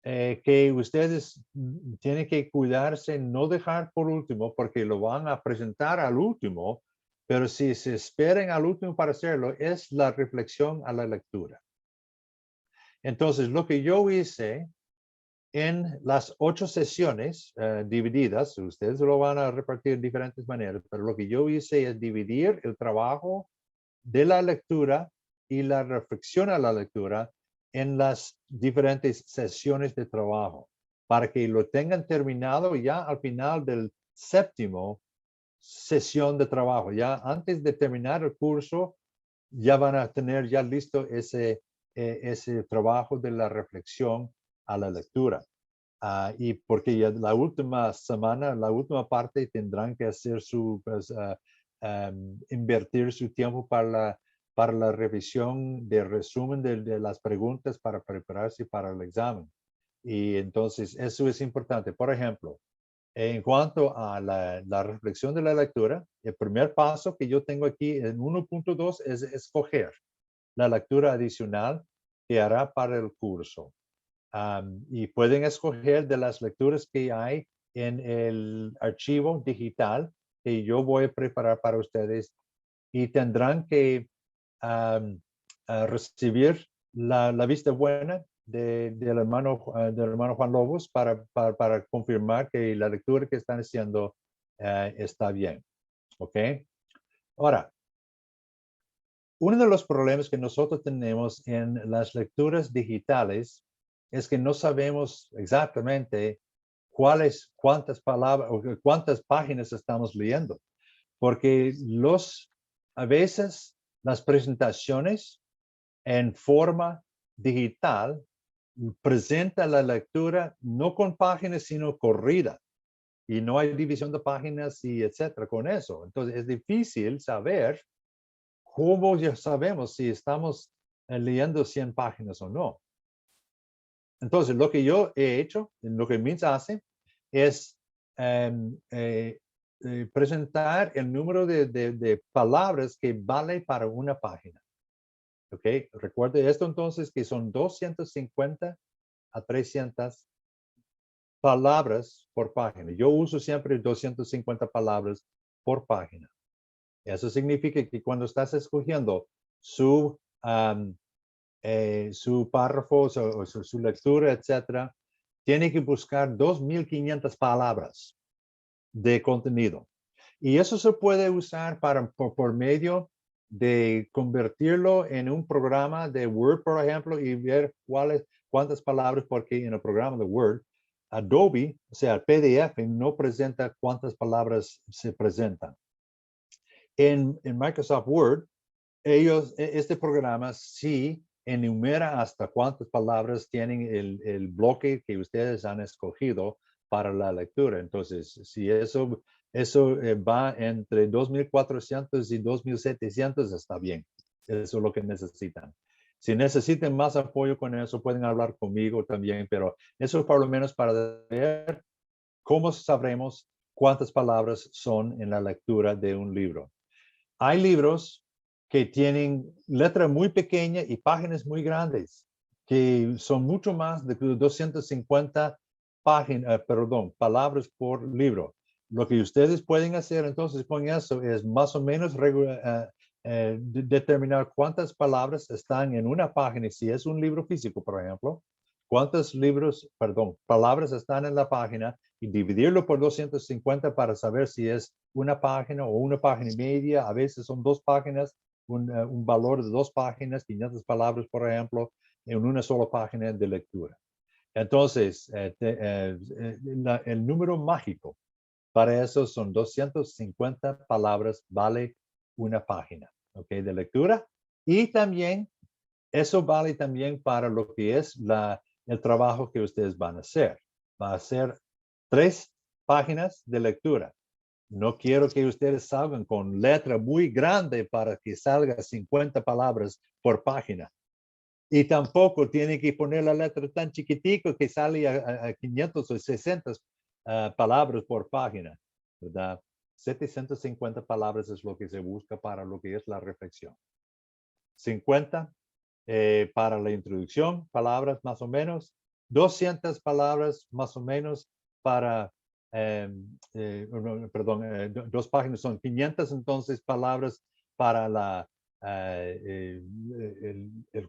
que ustedes tienen que cuidarse, no dejar por último, porque lo van a presentar al último, pero si se esperan al último para hacerlo, es la reflexión a la lectura. Entonces, lo que yo hice en las 8 sesiones divididas, ustedes lo van a repartir de diferentes maneras, pero lo que yo hice es dividir el trabajo de la lectura y la reflexión a la lectura en las diferentes sesiones de trabajo, para que lo tengan terminado ya al final del 7º sesión de trabajo. Ya antes de terminar el curso, ya van a tener ya listo ese trabajo de la reflexión a la lectura. Y porque ya la última semana, la última parte, tendrán que hacer pues, invertir su tiempo para la revisión de resumen de las preguntas para prepararse para el examen. Y entonces eso es importante. Por ejemplo, en cuanto a la reflexión de la lectura, el primer paso que yo tengo aquí en 1.2 es escoger la lectura adicional que hará para el curso. Y pueden escoger de las lecturas que hay en el archivo digital que yo voy a preparar para ustedes y tendrán que recibir la vista buena del hermano Juan Lobos para confirmar que la lectura que están haciendo está bien. ¿Ok? Ahora, uno de los problemas que nosotros tenemos en las lecturas digitales es que no sabemos exactamente cuántas palabras o cuántas páginas estamos leyendo, porque a veces las presentaciones en forma digital presentan la lectura no con páginas, sino corrida. Y no hay división de páginas y etcétera con eso. Entonces es difícil saber cómo ya sabemos si estamos leyendo 100 páginas o no. Entonces, lo que yo he hecho, lo que MINS hace, es presentar el número de palabras que vale para una página. ¿Ok? Recuerde esto entonces, que son 250 a 300 palabras por página. Yo uso siempre 250 palabras por página. Eso significa que cuando estás escogiendo su párrafo o su lectura, etcétera, tiene que buscar 2.500 palabras de contenido. Y eso se puede usar por medio de convertirlo en un programa de Word, por ejemplo, y ver cuántas palabras, porque en el programa de Word, Adobe, o sea, el PDF, no presenta cuántas palabras se presentan. En Microsoft Word, este programa sí enumera hasta cuántas palabras tienen el bloque que ustedes han escogido para la lectura. Entonces, si eso va entre 2,400 y 2,700, está bien. Eso es lo que necesitan. Si necesitan más apoyo con eso, pueden hablar conmigo también, pero eso por lo menos para ver cómo sabremos cuántas palabras son en la lectura de un libro. Hay libros que tienen letra muy pequeña y páginas muy grandes, que son mucho más de 250 palabras por libro. Lo que ustedes pueden hacer entonces con eso es más o menos determinar cuántas palabras están en una página. Si es un libro físico, por ejemplo, palabras están en la página y dividirlo por 250 para saber si es una página o una página y media. A veces son 2 páginas, un valor de 2 páginas, 500 palabras, por ejemplo, en una sola página de lectura. Entonces, el número mágico para eso son 250 palabras, vale una página, ¿ok? De lectura. Y también, eso vale también para lo que es el trabajo que ustedes van a hacer. Va a ser 3 páginas de lectura. No quiero que ustedes salgan con letra muy grande para que salga 50 palabras por página. Y tampoco tiene que poner la letra tan chiquitico que sale a 500 o 600 palabras por página, ¿verdad? 750 palabras es lo que se busca para lo que es la reflexión. 50 para la introducción, palabras más o menos. 200 palabras más o menos para, dos páginas son 500, entonces palabras para el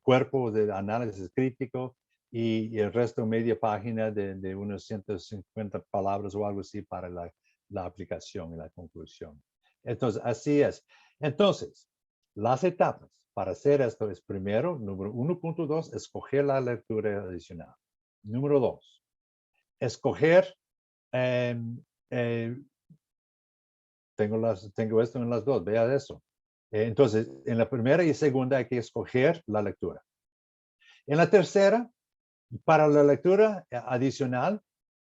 cuerpo de análisis crítico y el resto media página de unos 150 palabras o algo así para la aplicación y la conclusión. Entonces, así es. Entonces, las etapas para hacer esto es primero, número 1.2, escoger la lectura adicional. Número 2, escoger, tengo esto en las dos, vea eso. Entonces, en la primera y segunda hay que escoger la lectura. En la tercera, para la lectura adicional,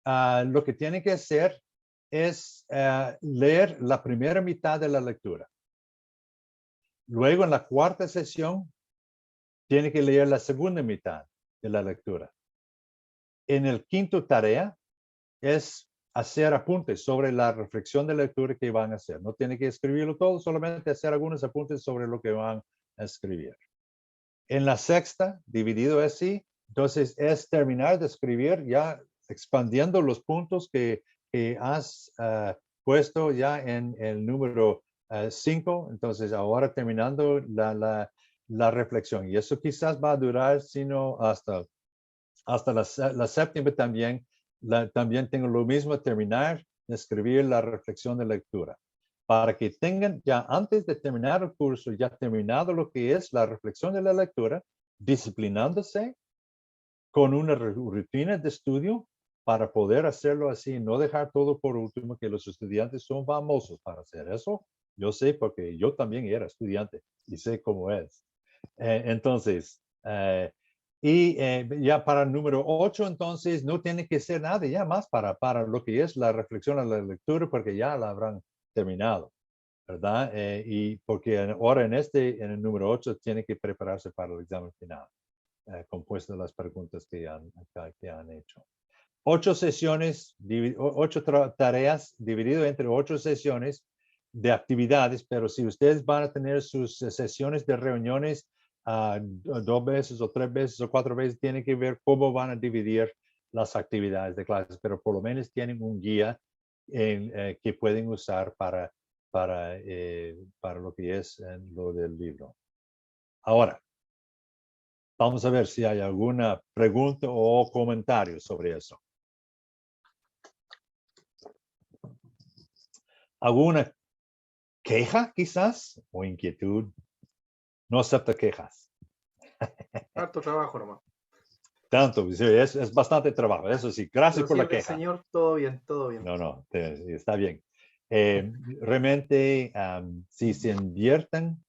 lo que tiene que hacer es leer la primera mitad de la lectura. Luego, en la cuarta sesión, tiene que leer la segunda mitad de la lectura. En el quinto tarea es hacer apuntes sobre la reflexión de lectura que van a hacer. No tiene que escribirlo todo, solamente hacer algunos apuntes sobre lo que van a escribir. En la sexta, dividido así, entonces es terminar de escribir ya expandiendo los puntos que has puesto ya en el número 5. Entonces ahora terminando la reflexión. Y eso quizás va a durar, sino hasta la séptima también. También tengo lo mismo, terminar de escribir la reflexión de lectura. Para que tengan ya antes de terminar el curso, ya terminado lo que es la reflexión de la lectura, disciplinándose con una rutina de estudio para poder hacerlo así, no dejar todo por último, que los estudiantes son famosos para hacer eso. Yo sé porque yo también era estudiante y sé cómo es. Entonces, ya para el número 8, entonces no tiene que ser nada ya más para lo que es la reflexión a la lectura, porque ya la habrán terminado, ¿verdad? Y porque ahora en el número 8 tiene que prepararse para el examen final, compuesto de las preguntas que han hecho. 8 sesiones, 8 tareas dividido entre 8 sesiones de actividades, pero si ustedes van a tener sus sesiones de reuniones 2 veces o 3 veces o 4 veces, tienen que ver cómo van a dividir las actividades de clases, pero por lo menos tienen un guía que pueden usar para lo que es lo del libro. Ahora, vamos a ver si hay alguna pregunta o comentario sobre eso. ¿Alguna queja quizás o inquietud? No acepta quejas. Harto trabajo nomás. Tanto, sí, es bastante trabajo, eso sí. Gracias por la queja. Señor, todo bien, todo bien. No, está bien. Realmente, si se invierten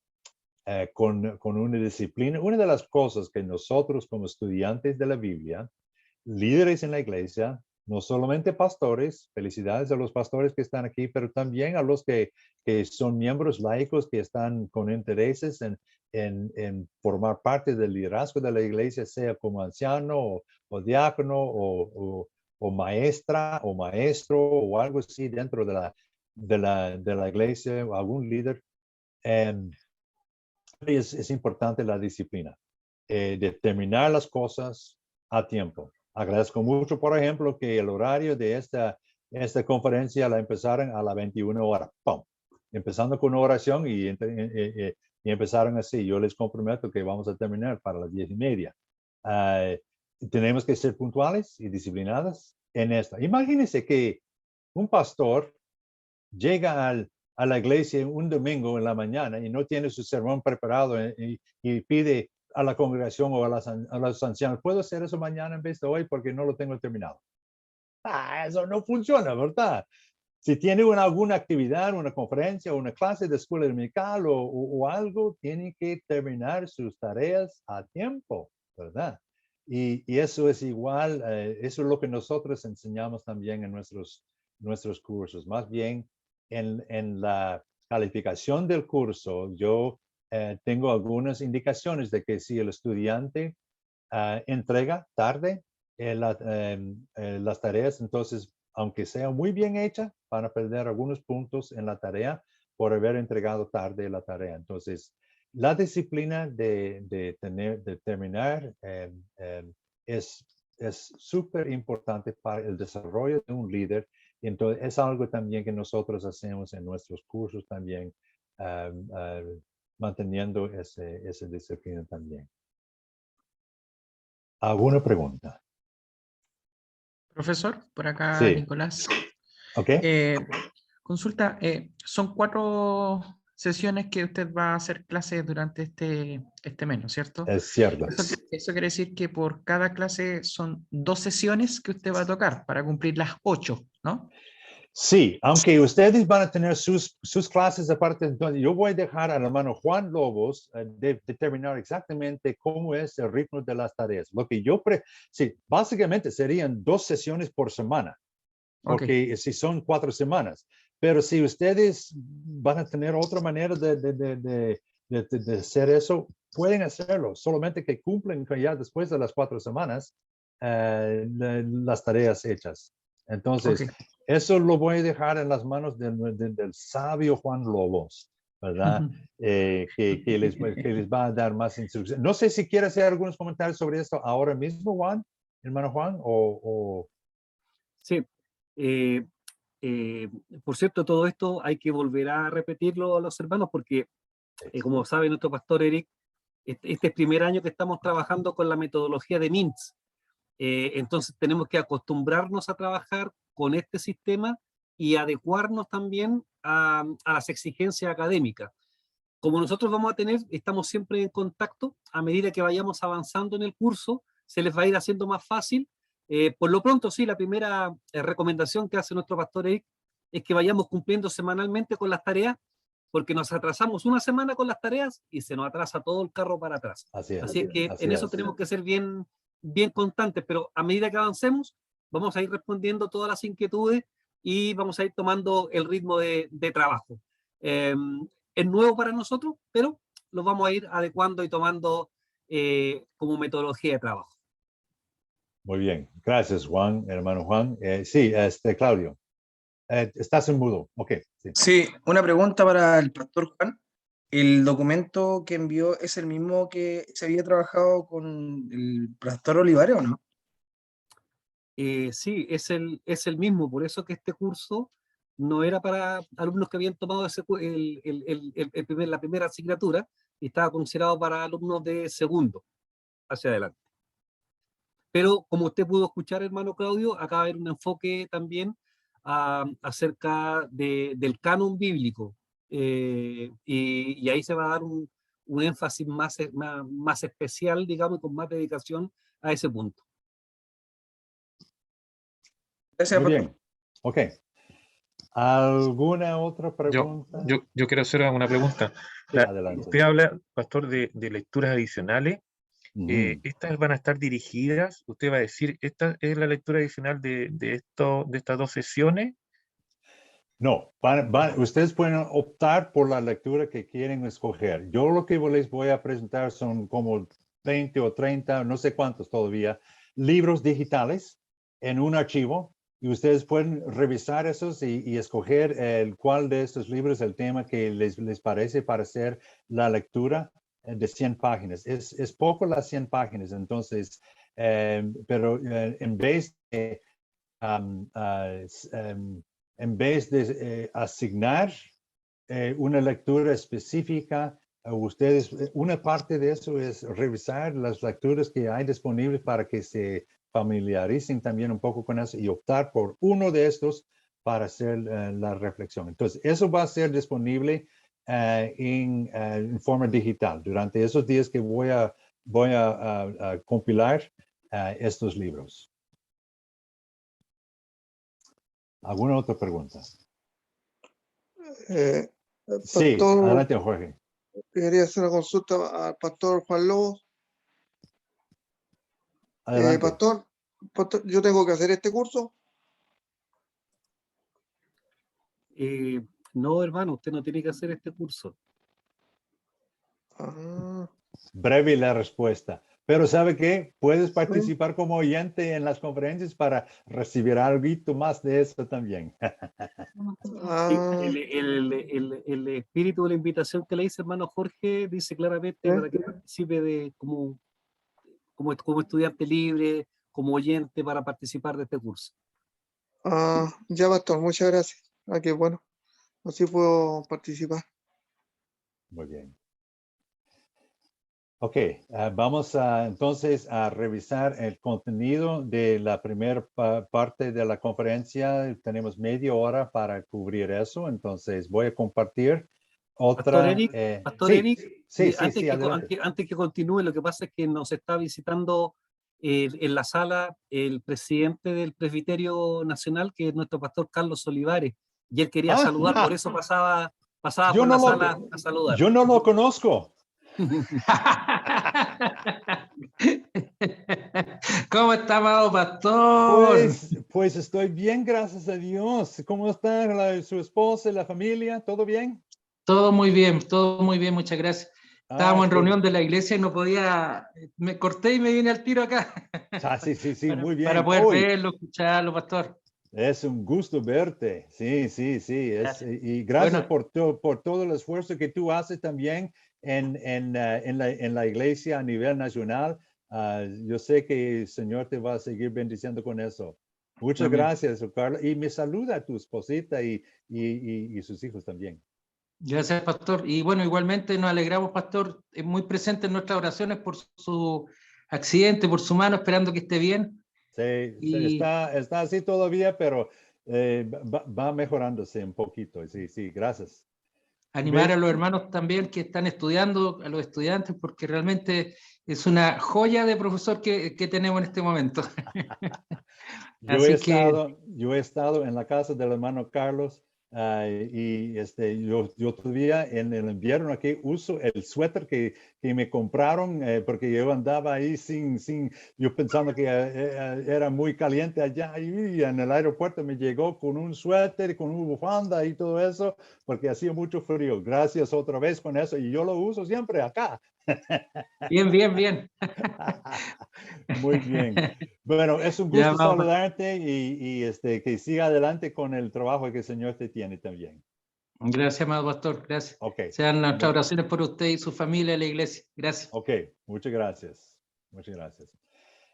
con una disciplina. Una de las cosas que nosotros como estudiantes de la Biblia, líderes en la iglesia, no solamente pastores, felicidades a los pastores que están aquí, pero también a los que son miembros laicos que están con intereses en formar parte del liderazgo de la iglesia, sea como anciano o diácono o maestra o maestro o algo así dentro de la iglesia o algún líder. Es importante la disciplina, de terminar las cosas a tiempo. Agradezco mucho, por ejemplo, que el horario de esta conferencia la empezaron a las 21 horas. ¡Pum! Empezando con una oración y empezaron así. Yo les comprometo que vamos a terminar para las 10:30. Tenemos que ser puntuales y disciplinadas en esto. Imagínense que un pastor llega a la iglesia un domingo en la mañana y no tiene su sermón preparado y pide a la congregación o a los ancianos, ¿puedo hacer eso mañana en vez de hoy porque no lo tengo terminado? Eso no funciona, ¿verdad? Si tiene alguna actividad, una conferencia, una clase de escuela dominical o algo, tiene que terminar sus tareas a tiempo, ¿verdad? Y eso es igual, eso es lo que nosotros enseñamos también en nuestros cursos. Más bien, en la calificación del curso, yo tengo algunas indicaciones de que si el estudiante entrega tarde las tareas, entonces, aunque sea muy bien hecha, van a perder algunos puntos en la tarea por haber entregado tarde la tarea. Entonces, la disciplina de terminar es súper importante para el desarrollo de un líder. Entonces, es algo también que nosotros hacemos en nuestros cursos también, manteniendo esa disciplina también. ¿Alguna pregunta? Profesor, por acá Sí. Nicolás. Ok. Consulta, son 4 sesiones que usted va a hacer clases durante este mes, ¿no es cierto? Es cierto. Eso quiere decir que por cada clase son 2 sesiones que usted va a tocar para cumplir las 8, ¿no? Sí, aunque ustedes van a tener sus clases aparte, entonces yo voy a dejar al hermano Juan Lobos determinar exactamente cómo es el ritmo de las tareas. Lo que sí, básicamente serían 2 sesiones por semana, porque si son 4 semanas. Pero si ustedes van a tener otra manera de hacer eso, pueden hacerlo, solamente que cumplen ya después de las 4 semanas las tareas hechas. Entonces, eso lo voy a dejar en las manos del sabio Juan Lobos, ¿verdad? Que les va a dar más instrucciones. No sé si quiere hacer algunos comentarios sobre esto ahora mismo, Juan, hermano Juan, o... Sí. Por cierto, todo esto hay que volver a repetirlo a los hermanos porque, como sabe nuestro pastor Eric, este es el primer año que estamos trabajando con la metodología de MINTS. Entonces tenemos que acostumbrarnos a trabajar con este sistema y adecuarnos también a las exigencias académicas. Como nosotros estamos siempre en contacto, a medida que vayamos avanzando en el curso, se les va a ir haciendo más fácil. Por lo pronto, sí, la primera recomendación que hace nuestro pastor Eric es que vayamos cumpliendo semanalmente con las tareas, porque nos atrasamos una semana con las tareas y se nos atrasa todo el carro para atrás. Así es que en eso tenemos que ser bien constantes, pero a medida que avancemos, vamos a ir respondiendo todas las inquietudes y vamos a ir tomando el ritmo de trabajo. Es nuevo para nosotros, pero lo vamos a ir adecuando y tomando como metodología de trabajo. Muy bien, gracias Juan, hermano Juan. Sí, Claudio, estás en mudo. Ok. Sí, una pregunta para el pastor Juan. ¿El documento que envió es el mismo que se había trabajado con el pastor Olivares o no? Sí, es el mismo, por eso que este curso no era para alumnos que habían tomado la primera asignatura y estaba considerado para alumnos de segundo hacia adelante. Pero como usted pudo escuchar, hermano Claudio, acá va a haber un enfoque también acerca del canon bíblico y ahí se va a dar un énfasis más especial, digamos, con más dedicación a ese punto. Gracias, muy bien. Ok. ¿Alguna otra Yo, pregunta? yo quiero hacer una pregunta. Sí, adelante. Usted habla, pastor, de lecturas adicionales. Ujú. ¿Estas van a estar dirigidas? Usted va a decir, ¿esta es la lectura adicional de estas 2 sesiones? No, ustedes pueden optar por la lectura que quieren escoger. Yo lo que les voy a presentar son como 20 o 30, no sé cuántos todavía, libros digitales en un archivo y ustedes pueden revisar esos y escoger cuál de estos libros, el tema que les parece para hacer la lectura de 100 páginas. Es poco las 100 páginas, entonces, pero en vez de um, uh, en vez de asignar una lectura específica a ustedes, una parte de eso es revisar las lecturas que hay disponibles para que se familiaricen también un poco con eso y optar por uno de estos para hacer la reflexión. Entonces, eso va a ser disponible en forma digital durante esos días que voy a compilar estos libros. ¿Alguna otra pregunta? Sí, Pastor, adelante, Jorge. quería hacer una consulta al pastor Juan Lobos. Adelante. Pastor, ¿yo tengo que hacer este curso? No, hermano, usted no tiene que hacer este curso. Ah, Breve la respuesta. Pero ¿sabe qué? Puedes participar como oyente en las conferencias para recibir algo más de eso también. Sí, ah, el espíritu de la invitación que le hice, hermano Jorge, dice claramente para que participe como estudiante libre, como oyente para participar de este curso. ya, pastor, muchas gracias. Qué bueno. Así puedo participar. Muy bien. Ok, vamos entonces a revisar el contenido de la primera parte de la conferencia. Tenemos media hora para cubrir eso, entonces voy a compartir otra. Pastor Eric, sí, antes que continúe, lo que pasa es que nos está visitando en la sala el presidente del Presbiterio Nacional, que es nuestro pastor Carlos Olivares, y él quería saludar, por eso pasaba por la sala a saludar. Yo no lo conozco. ¿Cómo está, amado pastor? Pues estoy bien, gracias a Dios. ¿Cómo está su esposa y la familia? ¿Todo bien? Todo muy bien, muchas gracias. Estábamos en reunión de la iglesia y no podía, me corté y me vine al tiro acá. Sí, muy bien. Para poder verlo, escucharlo, pastor. Es un gusto verte. Sí. Y gracias por todo el esfuerzo que tú haces también en la iglesia a nivel nacional. Yo sé que el Señor te va a seguir bendiciendo con eso. Muchas gracias, Carlos. Y me saluda a tu esposita y sus hijos también. Gracias, pastor. Y bueno, igualmente nos alegramos, pastor, muy presente en nuestras oraciones por su accidente, por su mano, esperando que esté bien. Sí, está así todavía, pero va mejorándose un poquito. Sí, gracias. Animar a los hermanos también que están estudiando, a los estudiantes, porque realmente es una joya de profesor que tenemos en este momento. Yo he estado en la casa del hermano Carlos y yo todavía en el invierno aquí uso el suéter que me compraron porque yo andaba ahí yo pensando que era muy caliente allá y en el aeropuerto me llegó con un suéter, con una bufanda y todo eso porque hacía mucho frío. Gracias otra vez con eso y yo lo uso siempre acá. Bien. Muy bien. Bueno, es un gusto saludarte y que siga adelante con el trabajo que el Señor te tiene también. Gracias, amado pastor. Gracias. Okay. Sean nuestras oraciones por usted y su familia y la iglesia. Gracias. Ok, muchas gracias.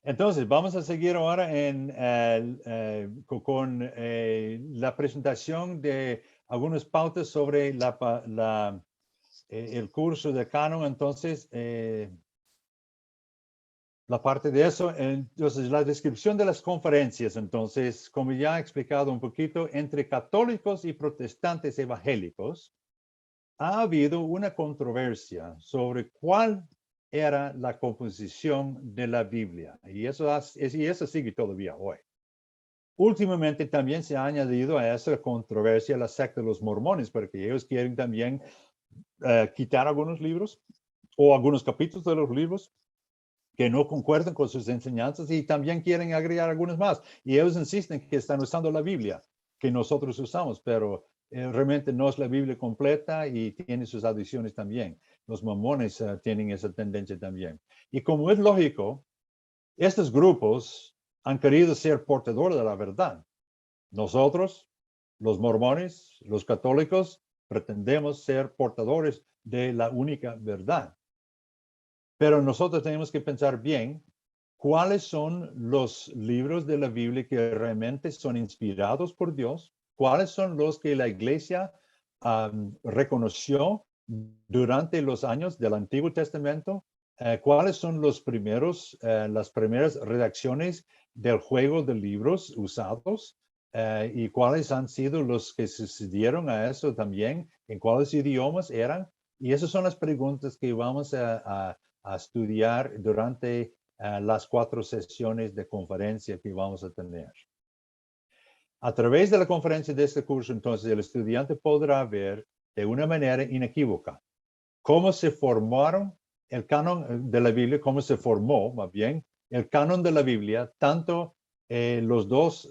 Entonces, vamos a seguir ahora con la presentación de algunas pautas sobre el curso de Canon. Entonces, la parte de eso, entonces la descripción de las conferencias, entonces, como ya he explicado un poquito, entre católicos y protestantes evangélicos, ha habido una controversia sobre cuál era la composición de la Biblia. Y eso sigue todavía hoy. últimamente también se ha añadido a esa controversia la secta de los mormones, porque ellos quieren también quitar algunos libros o algunos capítulos de los libros que no concuerdan con sus enseñanzas y también quieren agregar algunos más. Y ellos insisten que están usando la Biblia que nosotros usamos, pero realmente no es la Biblia completa y tiene sus adiciones también. Los mormones tienen esa tendencia también. Y como es lógico, estos grupos han querido ser portadores de la verdad. Nosotros, los mormones, los católicos, pretendemos ser portadores de la única verdad. Pero nosotros tenemos que pensar bien cuáles son los libros de la Biblia que realmente son inspirados por Dios, cuáles son los que la iglesia reconoció durante los años del Antiguo Testamento, cuáles son las primeras redacciones del juego de libros usados y cuáles han sido los que sucedieron a eso también, en cuáles idiomas eran. Y esas son las preguntas que vamos a estudiar durante las 4 sesiones de conferencia que vamos a tener. A través de la conferencia de este curso, entonces, el estudiante podrá ver de una manera inequívoca cómo se formaron el canon de la Biblia, cómo se formó, más bien, el canon de la Biblia, tanto de los dos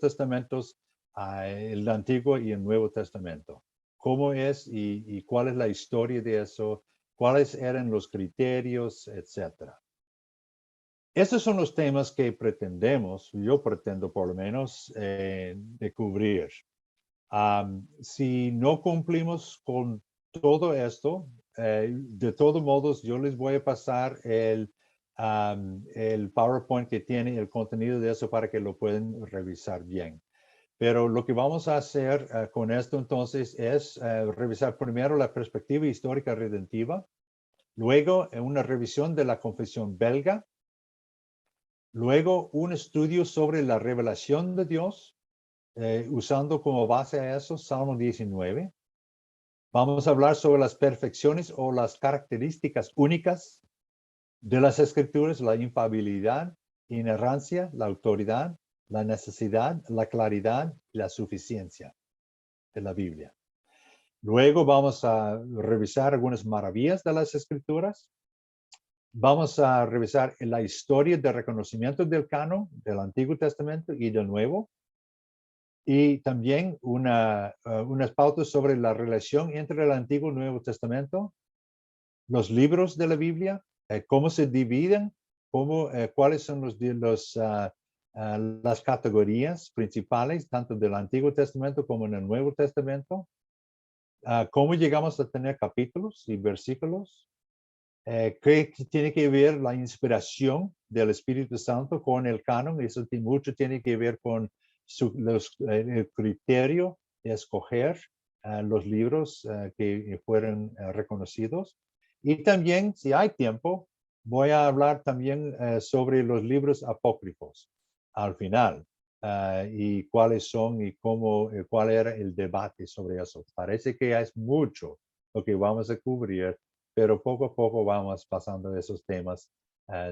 testamentos, el Antiguo y el Nuevo Testamento. Cómo es y cuál es la historia de eso, cuáles eran los criterios, etcétera. Estos son los temas que pretendemos, yo pretendo por lo menos, de cubrir. Si no cumplimos con todo esto, de todos modos, yo les voy a pasar el PowerPoint que tiene el contenido de eso para que lo puedan revisar bien. Pero lo que vamos a hacer con esto entonces es revisar primero la perspectiva histórica redentiva, luego una revisión de la confesión belga, luego un estudio sobre la revelación de Dios, usando como base a eso Salmo 19. Vamos a hablar sobre las perfecciones o las características únicas de las escrituras, la infalibilidad, inerrancia, la autoridad, la necesidad, la claridad y la suficiencia de la Biblia. Luego vamos a revisar algunas maravillas de las escrituras. Vamos a revisar la historia de reconocimiento del canon del Antiguo Testamento y del Nuevo. Y también unas pautas sobre la relación entre el Antiguo y el Nuevo Testamento, los libros de la Biblia, cómo se dividen, cuáles son las categorías principales, tanto del Antiguo Testamento como en el Nuevo Testamento, cómo llegamos a tener capítulos y versículos, qué tiene que ver la inspiración del Espíritu Santo con el canon, eso mucho tiene que ver con el criterio de escoger los libros que fueron reconocidos. Y también, si hay tiempo, voy a hablar también sobre los libros apócrifos al final y cuáles son y cuál era el debate sobre eso. Parece que es mucho lo que vamos a cubrir, pero poco a poco vamos pasando esos temas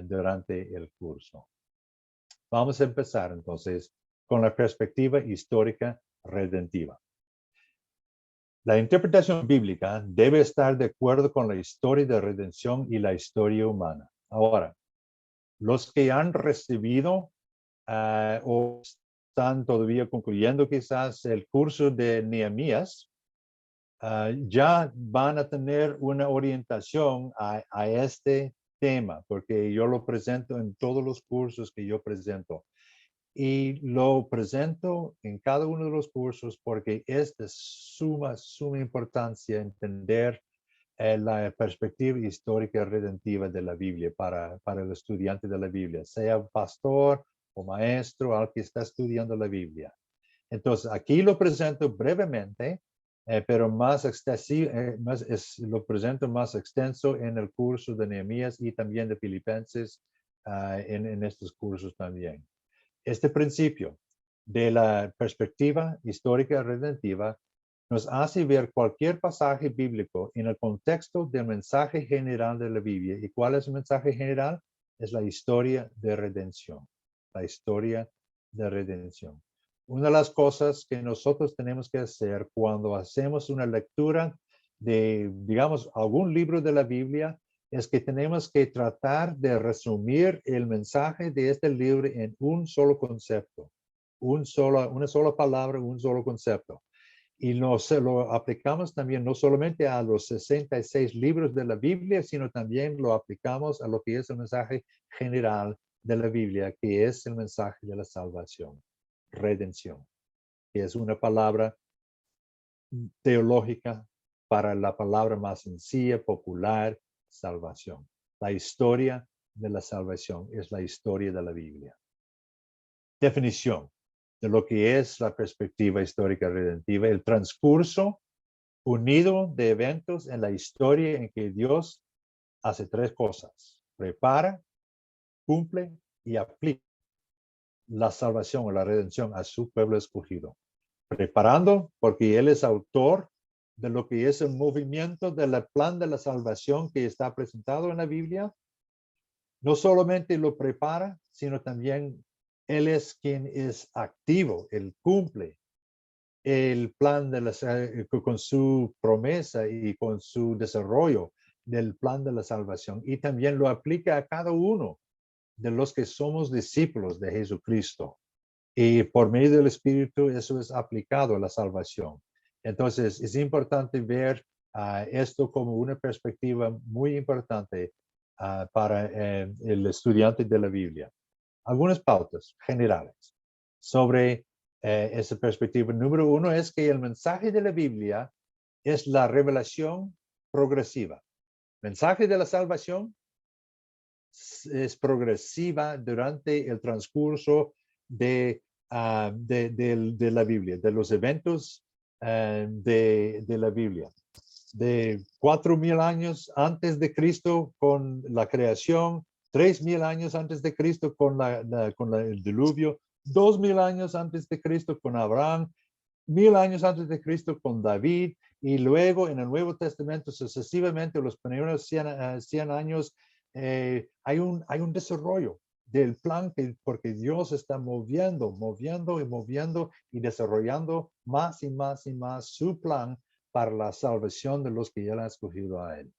durante el curso. Vamos a empezar entonces con la perspectiva histórica redentiva. La interpretación bíblica debe estar de acuerdo con la historia de redención y la historia humana. Ahora, los que han recibido o están todavía concluyendo quizás el curso de Nehemías, ya van a tener una orientación a este tema, porque yo lo presento en todos los cursos que yo presento. Y lo presento en cada uno de los cursos porque es de suma importancia entender la perspectiva histórica redentiva de la Biblia para el estudiante de la Biblia, sea pastor o maestro al que está estudiando la Biblia. Entonces, aquí lo presento brevemente, pero lo presento más extenso en el curso de Nehemías y también de Filipenses en estos cursos también. Este principio de la perspectiva histórica redentiva nos hace ver cualquier pasaje bíblico en el contexto del mensaje general de la Biblia. ¿Y cuál es el mensaje general? Es la historia de redención, la historia de redención. Una de las cosas que nosotros tenemos que hacer cuando hacemos una lectura de, digamos, algún libro de la Biblia, es que tenemos que tratar de resumir el mensaje de este libro en un solo concepto, una sola palabra, un solo concepto. Y lo aplicamos también no solamente a los 66 libros de la Biblia, sino también lo aplicamos a lo que es el mensaje general de la Biblia, que es el mensaje de la salvación, redención, que es una palabra teológica para la palabra más sencilla, popular, salvación. La historia de la salvación es la historia de la Biblia. Definición de lo que es la perspectiva histórica redentiva, el transcurso unido de eventos en la historia en que Dios hace tres cosas: prepara, cumple y aplica la salvación o la redención a su pueblo escogido. Preparando, porque Él es autor de lo que es el movimiento del plan de la salvación que está presentado en la Biblia. No solamente lo prepara, sino también Él es quien es activo, Él cumple el plan de con su promesa y con su desarrollo del plan de la salvación, y también lo aplica a cada uno de los que somos discípulos de Jesucristo. Y por medio del Espíritu eso es aplicado a la salvación. Entonces es importante ver esto como una perspectiva muy importante para el estudiante de la Biblia. Algunas pautas generales sobre esa perspectiva. Número uno es que el mensaje de la Biblia es la revelación progresiva. El mensaje de la salvación es progresiva durante el transcurso de la Biblia, de los eventos de la Biblia. De 4,000 años antes de Cristo con la creación, 3,000 años antes de Cristo con el diluvio, 2,000 años antes de Cristo con Abraham, 1,000 años antes de Cristo con David, y luego en el Nuevo Testamento sucesivamente los primeros 100 años hay un desarrollo del plan porque Dios está moviendo y desarrollando más y más y más su plan para la salvación de los que ya han escogido a Él.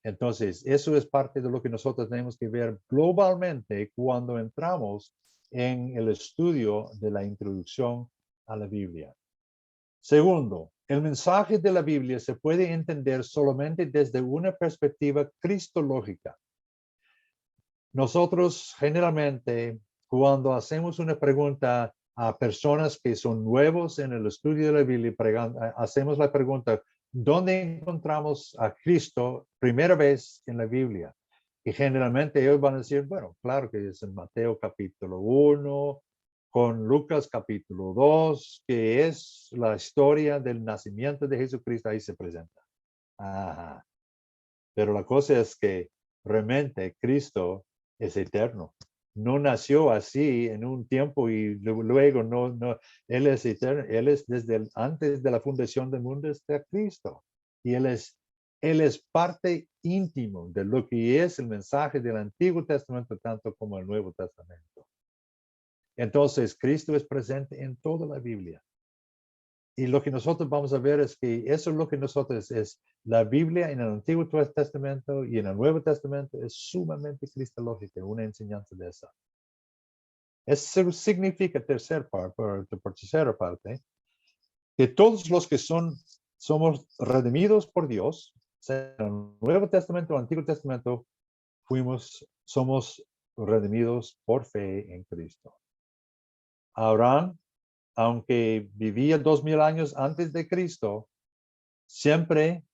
Entonces, eso es parte de lo que nosotros tenemos que ver globalmente cuando entramos en el estudio de la introducción a la Biblia. Segundo, el mensaje de la Biblia se puede entender solamente desde una perspectiva cristológica. Nosotros generalmente, cuando hacemos una pregunta a personas que son nuevos en el estudio de la Biblia, hacemos la pregunta: ¿dónde encontramos a Cristo primera vez en la Biblia? Y generalmente ellos van a decir, bueno, claro que es en Mateo capítulo 1, con Lucas capítulo 2, que es la historia del nacimiento de Jesucristo, ahí se presenta. Ajá. Pero la cosa es que realmente Cristo es eterno. No nació así en un tiempo y luego no, Él es eterno. Él es desde antes de la fundación del mundo, está Cristo. Y Él es parte íntimo de lo que es el mensaje del Antiguo Testamento, tanto como el Nuevo Testamento. Entonces, Cristo es presente en toda la Biblia. Y lo que nosotros vamos a ver es que eso es lo que nosotros es. La Biblia en el Antiguo Testamento y en el Nuevo Testamento es sumamente cristológica, una enseñanza de esa. Eso significa, por tercera parte, que todos los que somos redimidos por Dios, sea en el Nuevo Testamento o el Antiguo Testamento, somos redimidos por fe en Cristo. Abraham, aunque vivía 2,000 años antes de Cristo, siempre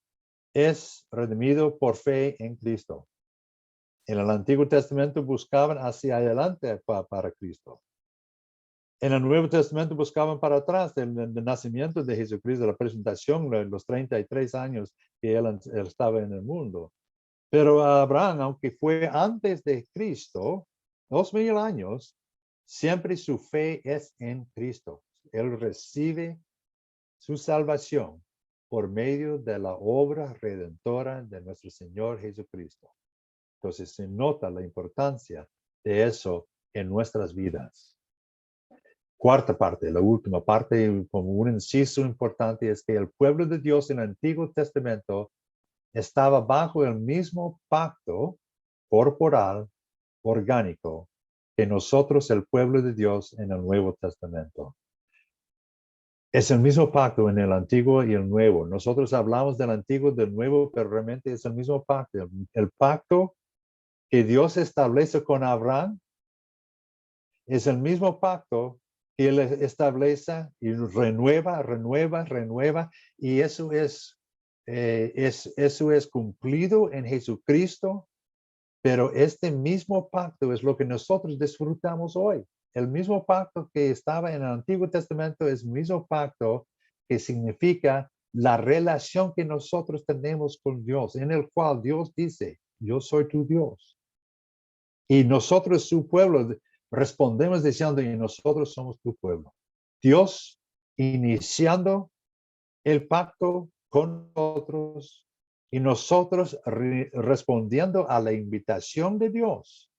es redimido por fe en Cristo. En el Antiguo Testamento buscaban hacia adelante para Cristo. En el Nuevo Testamento buscaban para atrás del nacimiento de Jesucristo, la presentación, los 33 años que él estaba en el mundo. Pero Abraham, aunque fue antes de Cristo, 2,000 años, siempre su fe es en Cristo. Él recibe su salvación por medio de la obra redentora de nuestro Señor Jesucristo. Entonces se nota la importancia de eso en nuestras vidas. cuarta parte, la última parte, como un inciso importante, es que el pueblo de Dios en el Antiguo Testamento estaba bajo el mismo pacto corporal, orgánico, que nosotros, el pueblo de Dios, en el Nuevo Testamento. Es el mismo pacto en el Antiguo y el Nuevo. Nosotros hablamos del Antiguo y del Nuevo, pero realmente es el mismo pacto. El pacto que Dios establece con Abraham es el mismo pacto que Él establece y renueva, y eso es cumplido en Jesucristo, pero este mismo pacto es lo que nosotros disfrutamos hoy. El mismo pacto que estaba en el Antiguo Testamento es el mismo pacto que significa la relación que nosotros tenemos con Dios, en el cual Dios dice, yo soy tu Dios. Y nosotros, su pueblo, respondemos diciendo, y nosotros somos tu pueblo. Dios iniciando el pacto con nosotros y nosotros respondiendo a la invitación de Dios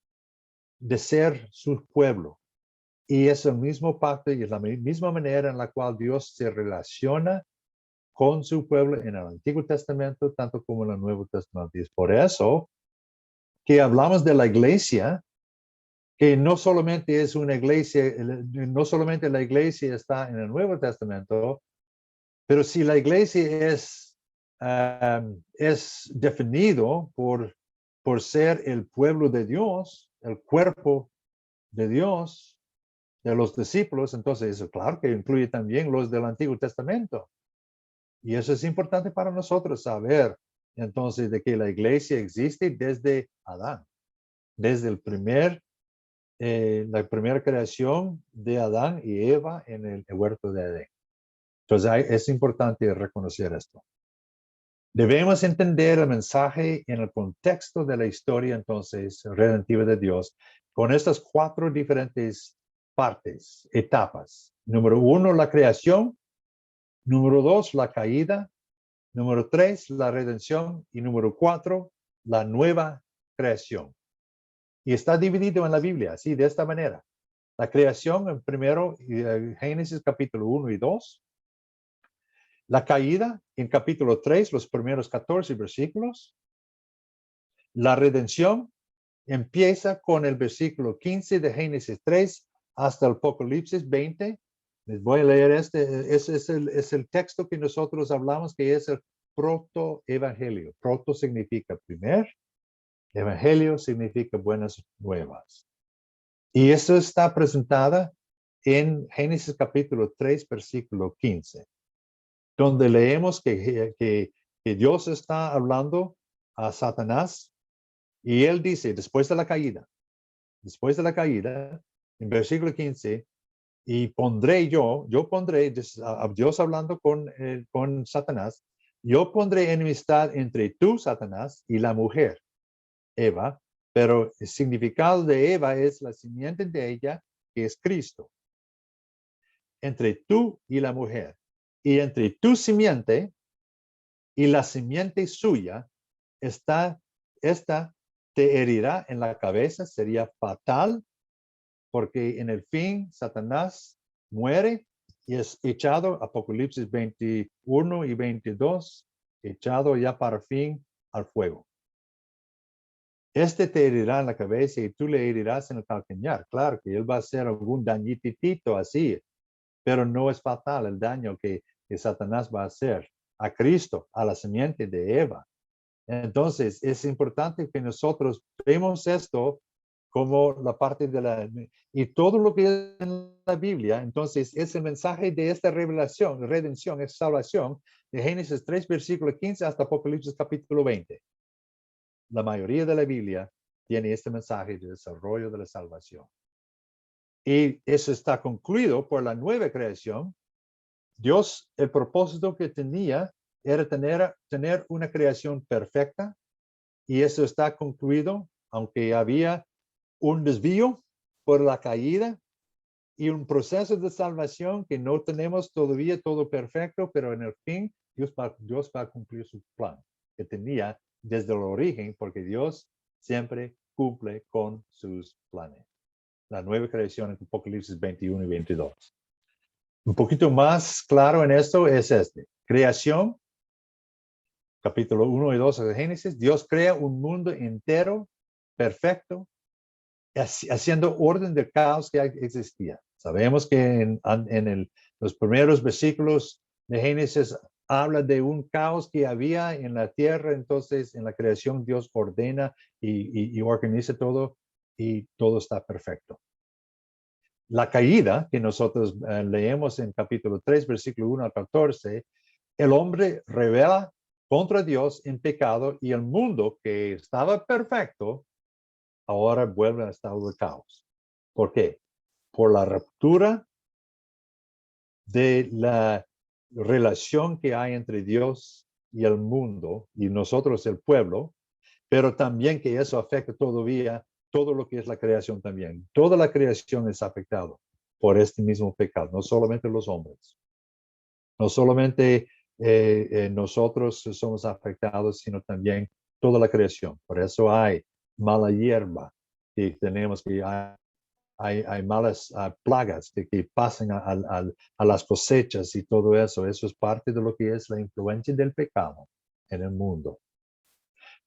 de ser su pueblo. Y es el mismo pacto y es la misma manera en la cual Dios se relaciona con su pueblo en el Antiguo Testamento, tanto como en el Nuevo Testamento. Y es por eso que hablamos de la iglesia, que no solamente es una iglesia, no solamente la iglesia está en el Nuevo Testamento, pero si la iglesia es definido por ser el pueblo de Dios, el cuerpo de Dios, de los discípulos, entonces eso claro que incluye también los del Antiguo Testamento. Y eso es importante para nosotros saber, entonces, de que la iglesia existe desde Adán, desde la primera creación de Adán y Eva en el huerto de Edén. Entonces es importante reconocer esto. Debemos entender el mensaje en el contexto de la historia, entonces, redentiva de Dios, con estas 4 diferentes partes, etapas. Número 1, la creación. Número 2, la caída. Número 3, la redención. Y número 4, la nueva creación. Y está dividido en la Biblia, así, de esta manera. La creación, en primero, Génesis capítulo 1 y 2. La caída, en capítulo 3, los primeros 14 versículos. La redención empieza con el versículo 15 de Génesis 3 hasta el Apocalipsis 20. Les voy a leer es el texto que nosotros hablamos, que es el protoevangelio. Proto significa primer, evangelio significa buenas nuevas. Y eso está presentada en Génesis capítulo 3, versículo 15, donde leemos que Dios está hablando a Satanás y él dice, después de la caída, en versículo 15, y yo pondré, Dios hablando con Satanás, yo pondré enemistad entre tú, Satanás, y la mujer, Eva, pero el significado de Eva es la simiente de ella, que es Cristo. Entre tú y la mujer, y entre tu simiente y la simiente suya, esta te herirá en la cabeza, sería fatal, porque en el fin Satanás muere y es echado, Apocalipsis 21 y 22, echado ya para fin al fuego. Este te herirá en la cabeza y tú le herirás en el calcañar. Claro que él va a hacer algún dañitito así, pero no es fatal el daño que Satanás va a hacer a Cristo, a la simiente de Eva. Entonces, es importante que nosotros vemos esto como la parte y todo lo que es en la Biblia, entonces, es el mensaje de esta revelación, redención, es salvación, de Génesis 3, versículo 15 hasta Apocalipsis capítulo 20. La mayoría de la Biblia tiene este mensaje de desarrollo de la salvación. Y eso está concluido por la nueva creación. Dios, el propósito que tenía era tener una creación perfecta, y eso está concluido, aunque había un desvío por la caída y un proceso de salvación que no tenemos todavía todo perfecto, pero en el fin Dios va a cumplir su plan que tenía desde el origen, porque Dios siempre cumple con sus planes. la nueva creación en Apocalipsis 21 y 22. Un poquito más claro en esto es creación, capítulo 1 y 2 de Génesis. Dios crea un mundo entero, perfecto, haciendo orden del caos que existía. Sabemos que en los primeros versículos de Génesis habla de un caos que había en la tierra. Entonces en la creación Dios ordena y organiza todo y todo está perfecto. La caída que nosotros leemos en capítulo 3, versículo 1 al 14, el hombre rebela contra Dios en pecado y el mundo que estaba perfecto ahora vuelve a estado de caos. ¿Por qué? Por la ruptura de la relación que hay entre Dios y el mundo y nosotros el pueblo, pero también que eso afecta todavía todo lo que es la creación también. Toda la creación es afectada por este mismo pecado, no solamente los hombres. No solamente nosotros somos afectados, sino también toda la creación. Por eso hay mala hierba y tenemos que hay malas plagas que pasan a las cosechas y todo eso. Eso es parte de lo que es la influencia del pecado en el mundo.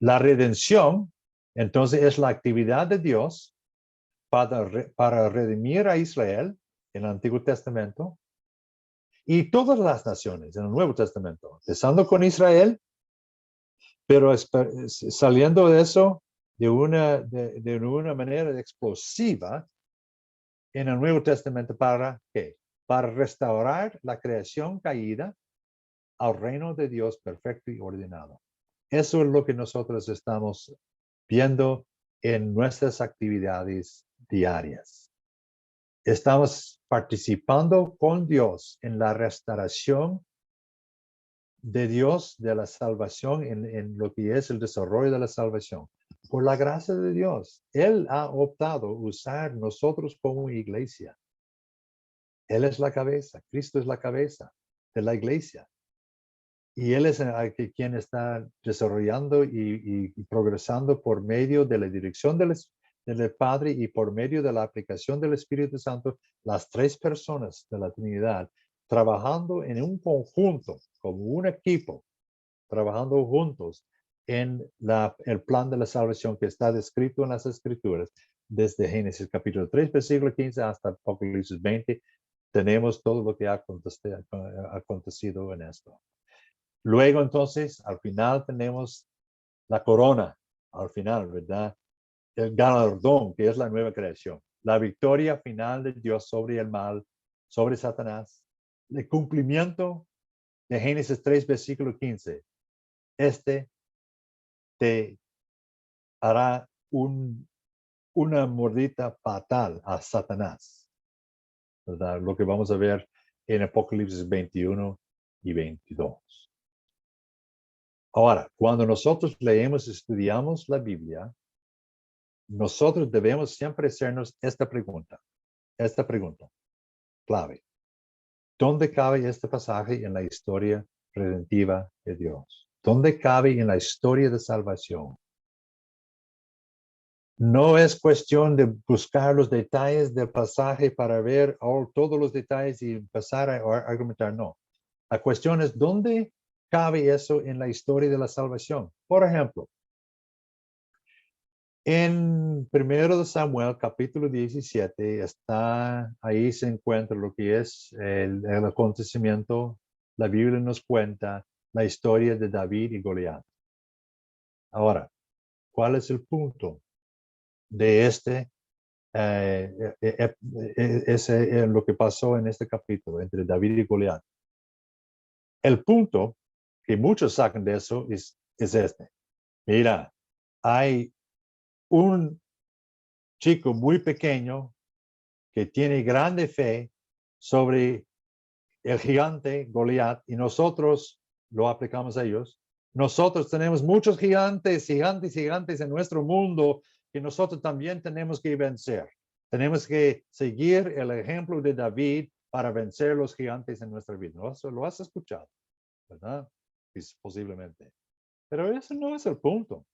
La redención, entonces, es la actividad de Dios para redimir a Israel en el Antiguo Testamento y todas las naciones en el Nuevo Testamento, empezando con Israel, pero saliendo de eso de una manera explosiva en el Nuevo Testamento. ¿Para qué? Para restaurar la creación caída al reino de Dios perfecto y ordenado. Eso es lo que nosotros estamos viendo en nuestras actividades diarias. Estamos participando con Dios en la restauración de Dios, de la salvación, en lo que es el desarrollo de la salvación. Por la gracia de Dios, Él ha optado usar nosotros como iglesia. Él es la cabeza, Cristo es la cabeza de la iglesia. Y Él es quien está desarrollando y progresando por medio de la dirección del Padre y por medio de la aplicación del Espíritu Santo, las tres personas de la Trinidad, trabajando en un conjunto, como un equipo, trabajando juntos en el plan de la salvación que está descrito en las Escrituras, desde Génesis capítulo 3, versículo 15 hasta Apocalipsis 20, tenemos todo lo que ha acontecido en esto. Luego, entonces, al final tenemos la corona, al final, ¿verdad? El galardón, que es la nueva creación. La victoria final de Dios sobre el mal, sobre Satanás. El cumplimiento de Génesis 3, versículo 15. Te hará una mordida fatal a Satanás, ¿verdad? Lo que vamos a ver en Apocalipsis 21 y 22. Ahora, cuando nosotros leemos y estudiamos la Biblia, nosotros debemos siempre hacernos esta pregunta clave. ¿Dónde cabe este pasaje en la historia redentiva de Dios? ¿Dónde cabe en la historia de salvación? No es cuestión de buscar los detalles del pasaje para ver todos los detalles y empezar a argumentar, no. La cuestión es dónde cabe eso en la historia de la salvación. Por ejemplo, en 1 Samuel, capítulo 17, ahí se encuentra lo que es el acontecimiento. La Biblia nos cuenta la historia de David y Goliat. Ahora, ¿cuál es el punto de lo que pasó en este capítulo entre David y Goliat? El punto que muchos sacan de eso es este. Mira, hay un chico muy pequeño que tiene grande fe sobre el gigante Goliat y nosotros lo aplicamos a ellos. Nosotros tenemos muchos gigantes en nuestro mundo que nosotros también tenemos que vencer. Tenemos que seguir el ejemplo de David para vencer los gigantes en nuestra vida. Lo has escuchado, ¿verdad? Posiblemente. Pero ese no es el punto.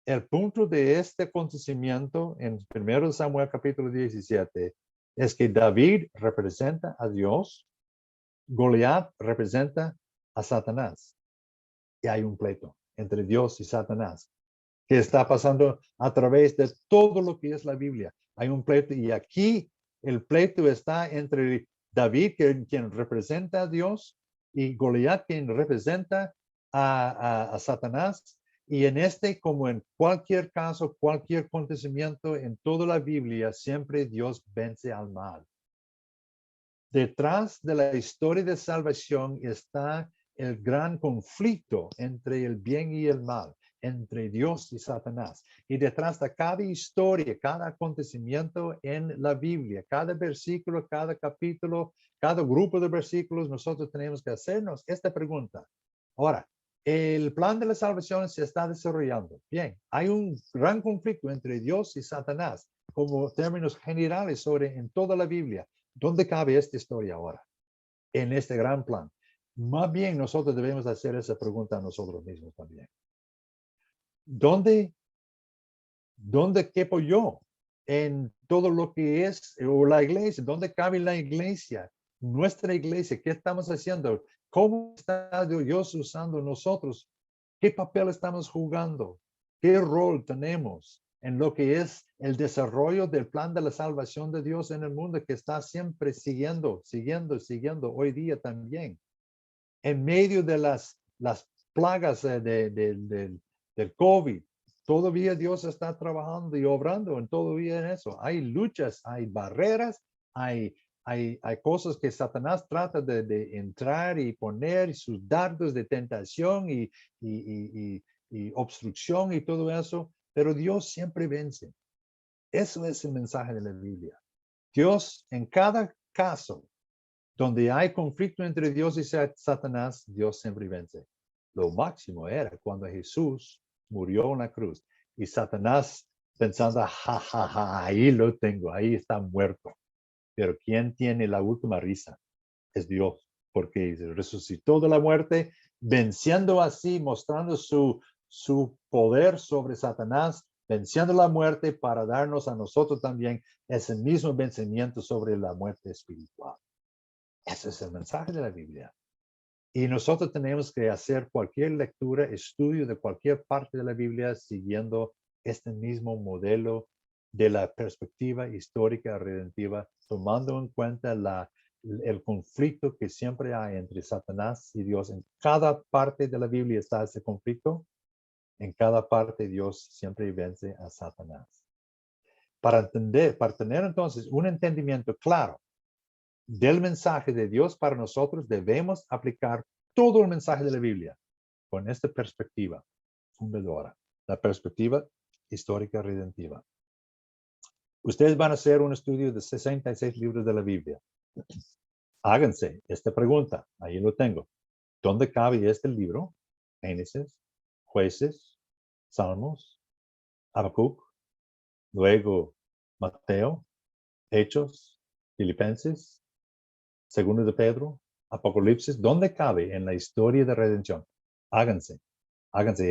el punto de este acontecimiento en 1 Samuel capítulo 17 es que David representa a Dios, Goliat representa a Satanás. Y hay un pleito entre Dios y Satanás que está pasando a través de todo lo que es la Biblia. Hay un pleito y aquí el pleito está entre David, quien representa a Dios, y Goliat, quien representa a Satanás. Y en este, como en cualquier caso, cualquier acontecimiento en toda la Biblia, siempre Dios vence al mal. Detrás de la historia de salvación está el gran conflicto entre el bien y el mal, entre Dios y Satanás. Y detrás de cada historia, cada acontecimiento en la Biblia, cada versículo, cada capítulo, cada grupo de versículos, nosotros tenemos que hacernos esta pregunta. Ahora, el plan de la salvación se está desarrollando. Bien, hay un gran conflicto entre Dios y Satanás, como términos generales sobre en toda la Biblia. ¿Dónde cabe esta historia ahora? En este gran plan. Más bien nosotros debemos hacer esa pregunta a nosotros mismos también. ¿Dónde quepo yo en todo lo que es o la iglesia? ¿Dónde cabe la iglesia? Nuestra iglesia, ¿qué estamos haciendo? ¿Cómo está Dios usando nosotros? ¿Qué papel estamos jugando? ¿Qué rol tenemos en lo que es el desarrollo del plan de la salvación de Dios en el mundo que está siempre siguiendo hoy día también? En medio de las plagas del COVID, todavía Dios está trabajando y obrando en todavía en eso. Hay luchas, hay barreras, hay cosas que Satanás trata de entrar y poner sus dardos de tentación y obstrucción y todo eso, pero Dios siempre vence. Eso es el mensaje de la Biblia. Dios, en cada caso donde hay conflicto entre Dios y Satanás, Dios siempre vence. Lo máximo era cuando Jesús murió en la cruz y Satanás pensando, ahí lo tengo, ahí está muerto. Pero quien tiene la última risa es Dios, porque resucitó de la muerte, venciendo así, mostrando su poder sobre Satanás, venciendo la muerte para darnos a nosotros también ese mismo vencimiento sobre la muerte espiritual. Ese es el mensaje de la Biblia. Y nosotros tenemos que hacer cualquier lectura, estudio de cualquier parte de la Biblia siguiendo este mismo modelo de la perspectiva histórica redentiva, tomando en cuenta el conflicto que siempre hay entre Satanás y Dios. En cada parte de la Biblia está ese conflicto. En cada parte Dios siempre vence a Satanás. Para tener entonces un entendimiento claro del mensaje de Dios para nosotros, debemos aplicar todo el mensaje de la Biblia con esta perspectiva fundadora, la perspectiva histórica redentiva. Ustedes van a hacer un estudio de 66 libros de la Biblia. Háganse esta pregunta, ahí lo tengo. ¿Dónde cabe este libro? Génesis, Jueces, Salmos, Habacuc, luego Mateo, Hechos, Filipenses, Segundo de Pedro, Apocalipsis, ¿dónde cabe en la historia de redención? Háganse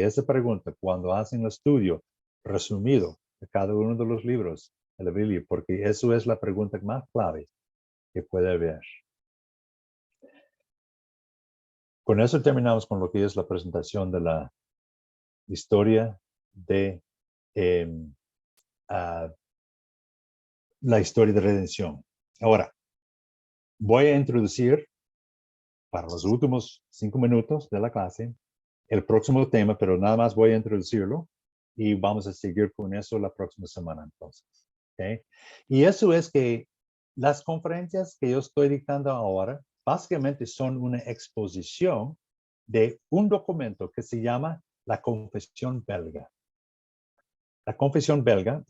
esa pregunta cuando hacen el estudio resumido de cada uno de los libros de la Biblia, porque eso es la pregunta más clave que puede haber. Con eso terminamos con lo que es la presentación de la historia de la historia de redención. Ahora, voy a introducir para los últimos 5 minutos de la clase el próximo tema, pero nada más voy a introducirlo y vamos a seguir con eso la próxima semana entonces. ¿Okay? Y eso es que las conferencias que yo estoy dictando ahora básicamente son una exposición de un documento que se llama la Confesión Belga. La Confesión Belga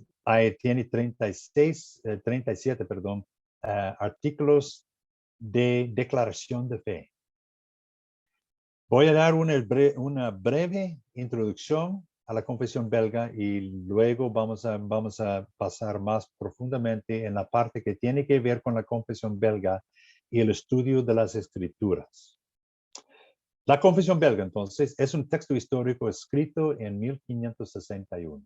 tiene 37 artículos de declaración de fe. Voy a dar una breve introducción a la Confesión Belga y luego vamos a pasar más profundamente en la parte que tiene que ver con la Confesión Belga y el estudio de las Escrituras. La Confesión Belga, entonces, es un texto histórico escrito en 1561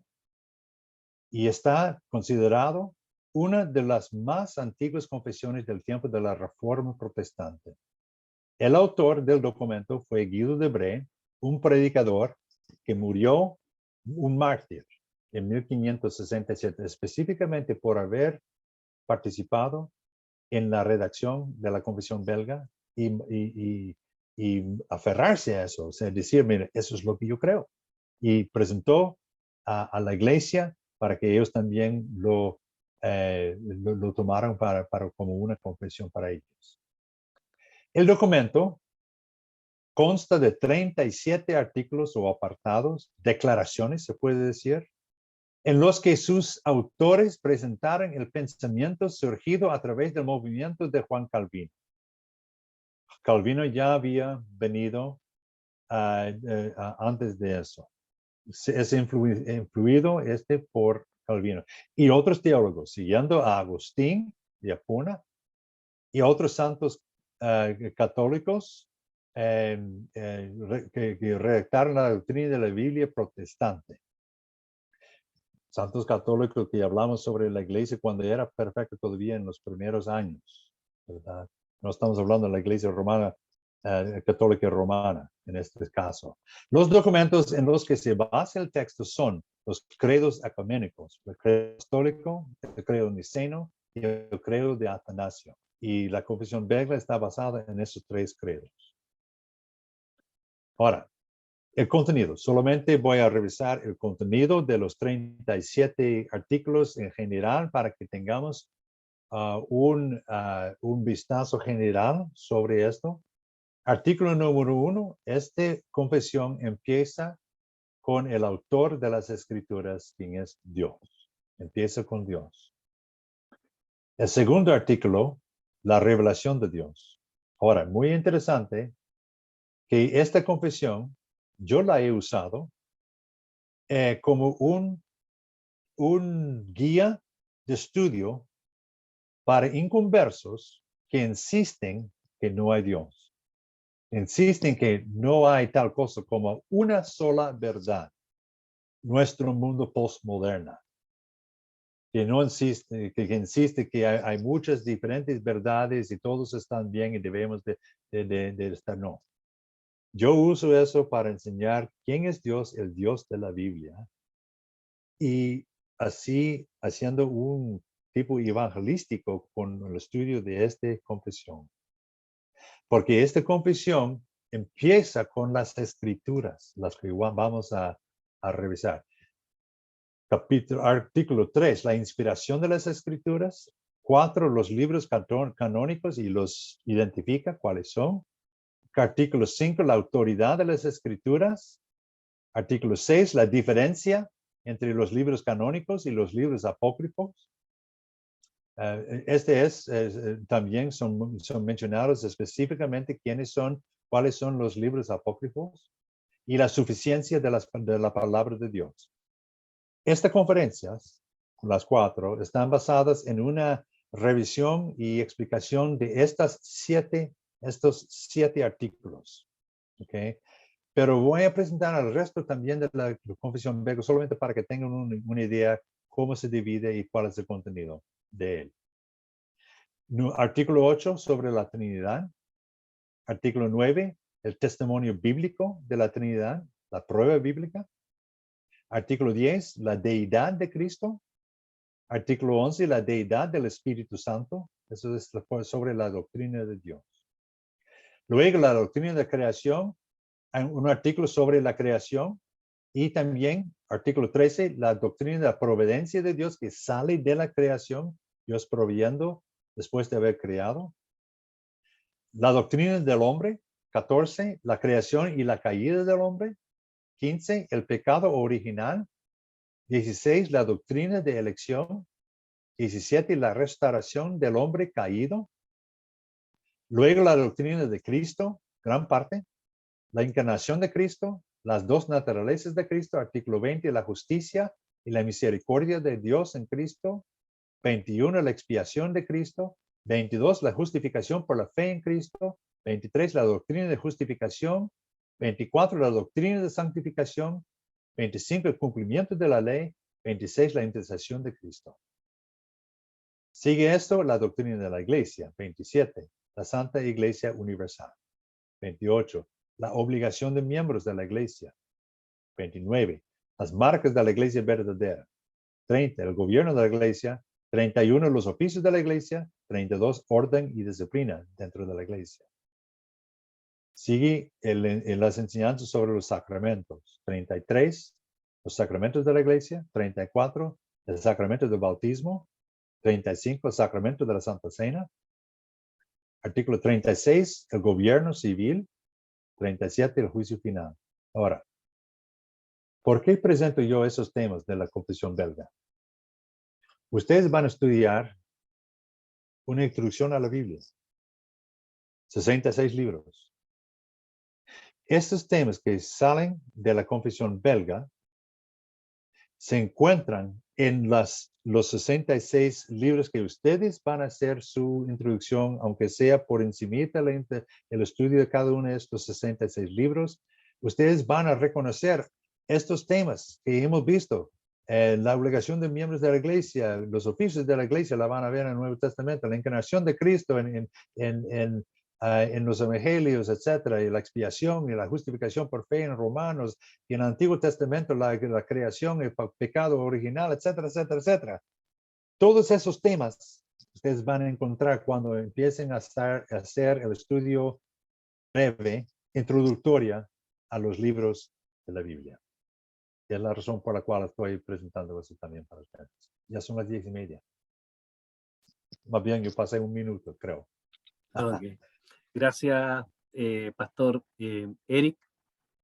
y está considerado una de las más antiguas confesiones del tiempo de la Reforma Protestante. El autor del documento fue Guido de Brès, un predicador que murió un mártir en 1567, específicamente por haber participado en la redacción de la Confesión Belga y aferrarse a eso, o sea, decir, mire, eso es lo que yo creo. Y presentó a la iglesia para que ellos también lo tomaran como una confesión para ellos. El documento consta de 37 artículos o apartados, declaraciones, se puede decir, en los que sus autores presentaron el pensamiento surgido a través del movimiento de Juan Calvino. Calvino ya había venido antes de eso. Es influido por Calvino. Y otros teólogos, siguiendo a Agustín de Apuna y otros santos católicos que redactaron la doctrina de la Biblia protestante. Santos católicos que hablamos sobre la iglesia cuando era perfecta todavía en los primeros años, ¿verdad? No estamos hablando de la iglesia romana, católica romana en este caso. Los documentos en los que se basa el texto son los credos ecuménicos, el credo apostólico, el credo niceno y el credo de Atanasio. Y la confesión belga está basada en esos tres credos. Ahora, el contenido. Solamente voy a revisar el contenido de los 37 artículos en general para que tengamos un vistazo general sobre esto. Artículo número 1. Esta confesión empieza con el autor de las escrituras, quien es Dios. Empieza con Dios. El segundo artículo, la revelación de Dios. Ahora, muy interesante que esta confesión yo la he usado como un guía de estudio para inconversos que insisten que no hay Dios. Insisten que no hay tal cosa como una sola verdad. Nuestro mundo postmoderno. Que no insiste, que insiste que hay muchas diferentes verdades y todos están bien y debemos de estar no. Yo uso eso para enseñar quién es Dios, el Dios de la Biblia, y así haciendo un tipo evangelístico con el estudio de esta confesión. Porque esta confesión empieza con las escrituras, las que vamos a revisar. Artículo 3, la inspiración de las escrituras. 4, los libros canónicos y los identifica cuáles son. Artículo 5, la autoridad de las escrituras. Artículo 6, la diferencia entre los libros canónicos y los libros apócrifos. También son mencionados específicamente cuáles son los libros apócrifos y la suficiencia de la palabra de Dios. Estas conferencias, las 4, están basadas en una revisión y explicación de estos 7 artículos. ¿Okay? Pero voy a presentar al resto también de la confesión belga, solamente para que tengan una idea cómo se divide y cuál es el contenido de él. Artículo 8 sobre la Trinidad. Artículo 9, el testimonio bíblico de la Trinidad, la prueba bíblica. Artículo 10, la deidad de Cristo. Artículo 11, la deidad del Espíritu Santo. Eso es sobre la doctrina de Dios. Luego, la doctrina de creación. Hay un artículo sobre la creación. Y también, artículo 13, la doctrina de la providencia de Dios que sale de la creación. Dios proveyendo después de haber creado. La doctrina del hombre. 14, la creación y la caída del hombre. 15, el pecado original. 16, la doctrina de elección. 17, la restauración del hombre caído. Luego la doctrina de Cristo, gran parte. La encarnación de Cristo, las dos naturalezas de Cristo, artículo 20, la justicia y la misericordia de Dios en Cristo. 21, la expiación de Cristo. 22, la justificación por la fe en Cristo. 23, la doctrina de justificación 24, la doctrina de santificación. 25, el cumplimiento de la ley. 26, la intercesión de Cristo. Sigue esto, la doctrina de la iglesia. 27, la Santa Iglesia Universal. 28, la obligación de miembros de la iglesia. 29, las marcas de la iglesia verdadera. 30, el gobierno de la iglesia. 31, los oficios de la iglesia. 32, orden y disciplina dentro de la iglesia. Sigue en las enseñanzas sobre los sacramentos. 33, los sacramentos de la iglesia. 34, el sacramento del bautismo. 35, el sacramento de la Santa Cena. Artículo 36, el gobierno civil. 37, el juicio final. Ahora, ¿por qué presento yo esos temas de la Confesión Belga? Ustedes van a estudiar una introducción a la Biblia. 66 libros. Estos temas que salen de la Confesión Belga se encuentran en los 66 libros que ustedes van a hacer su introducción, aunque sea por encimita el estudio de cada uno de estos 66 libros. Ustedes van a reconocer estos temas que hemos visto. La obligación de miembros de la iglesia, los oficios de la iglesia la van a ver en el Nuevo Testamento, la encarnación de Cristo en los evangelios, etcétera, y la expiación y la justificación por fe en Romanos, y en el Antiguo Testamento la creación, el pecado original, etcétera, etcétera, etcétera. Todos esos temas ustedes van a encontrar cuando empiecen a hacer el estudio breve, introductoria a los libros de la Biblia. Y es la razón por la cual estoy presentando eso también para ustedes. Ya son las 10:30. Más bien, yo pasé un minuto, creo. Okay. Gracias, Pastor Eric.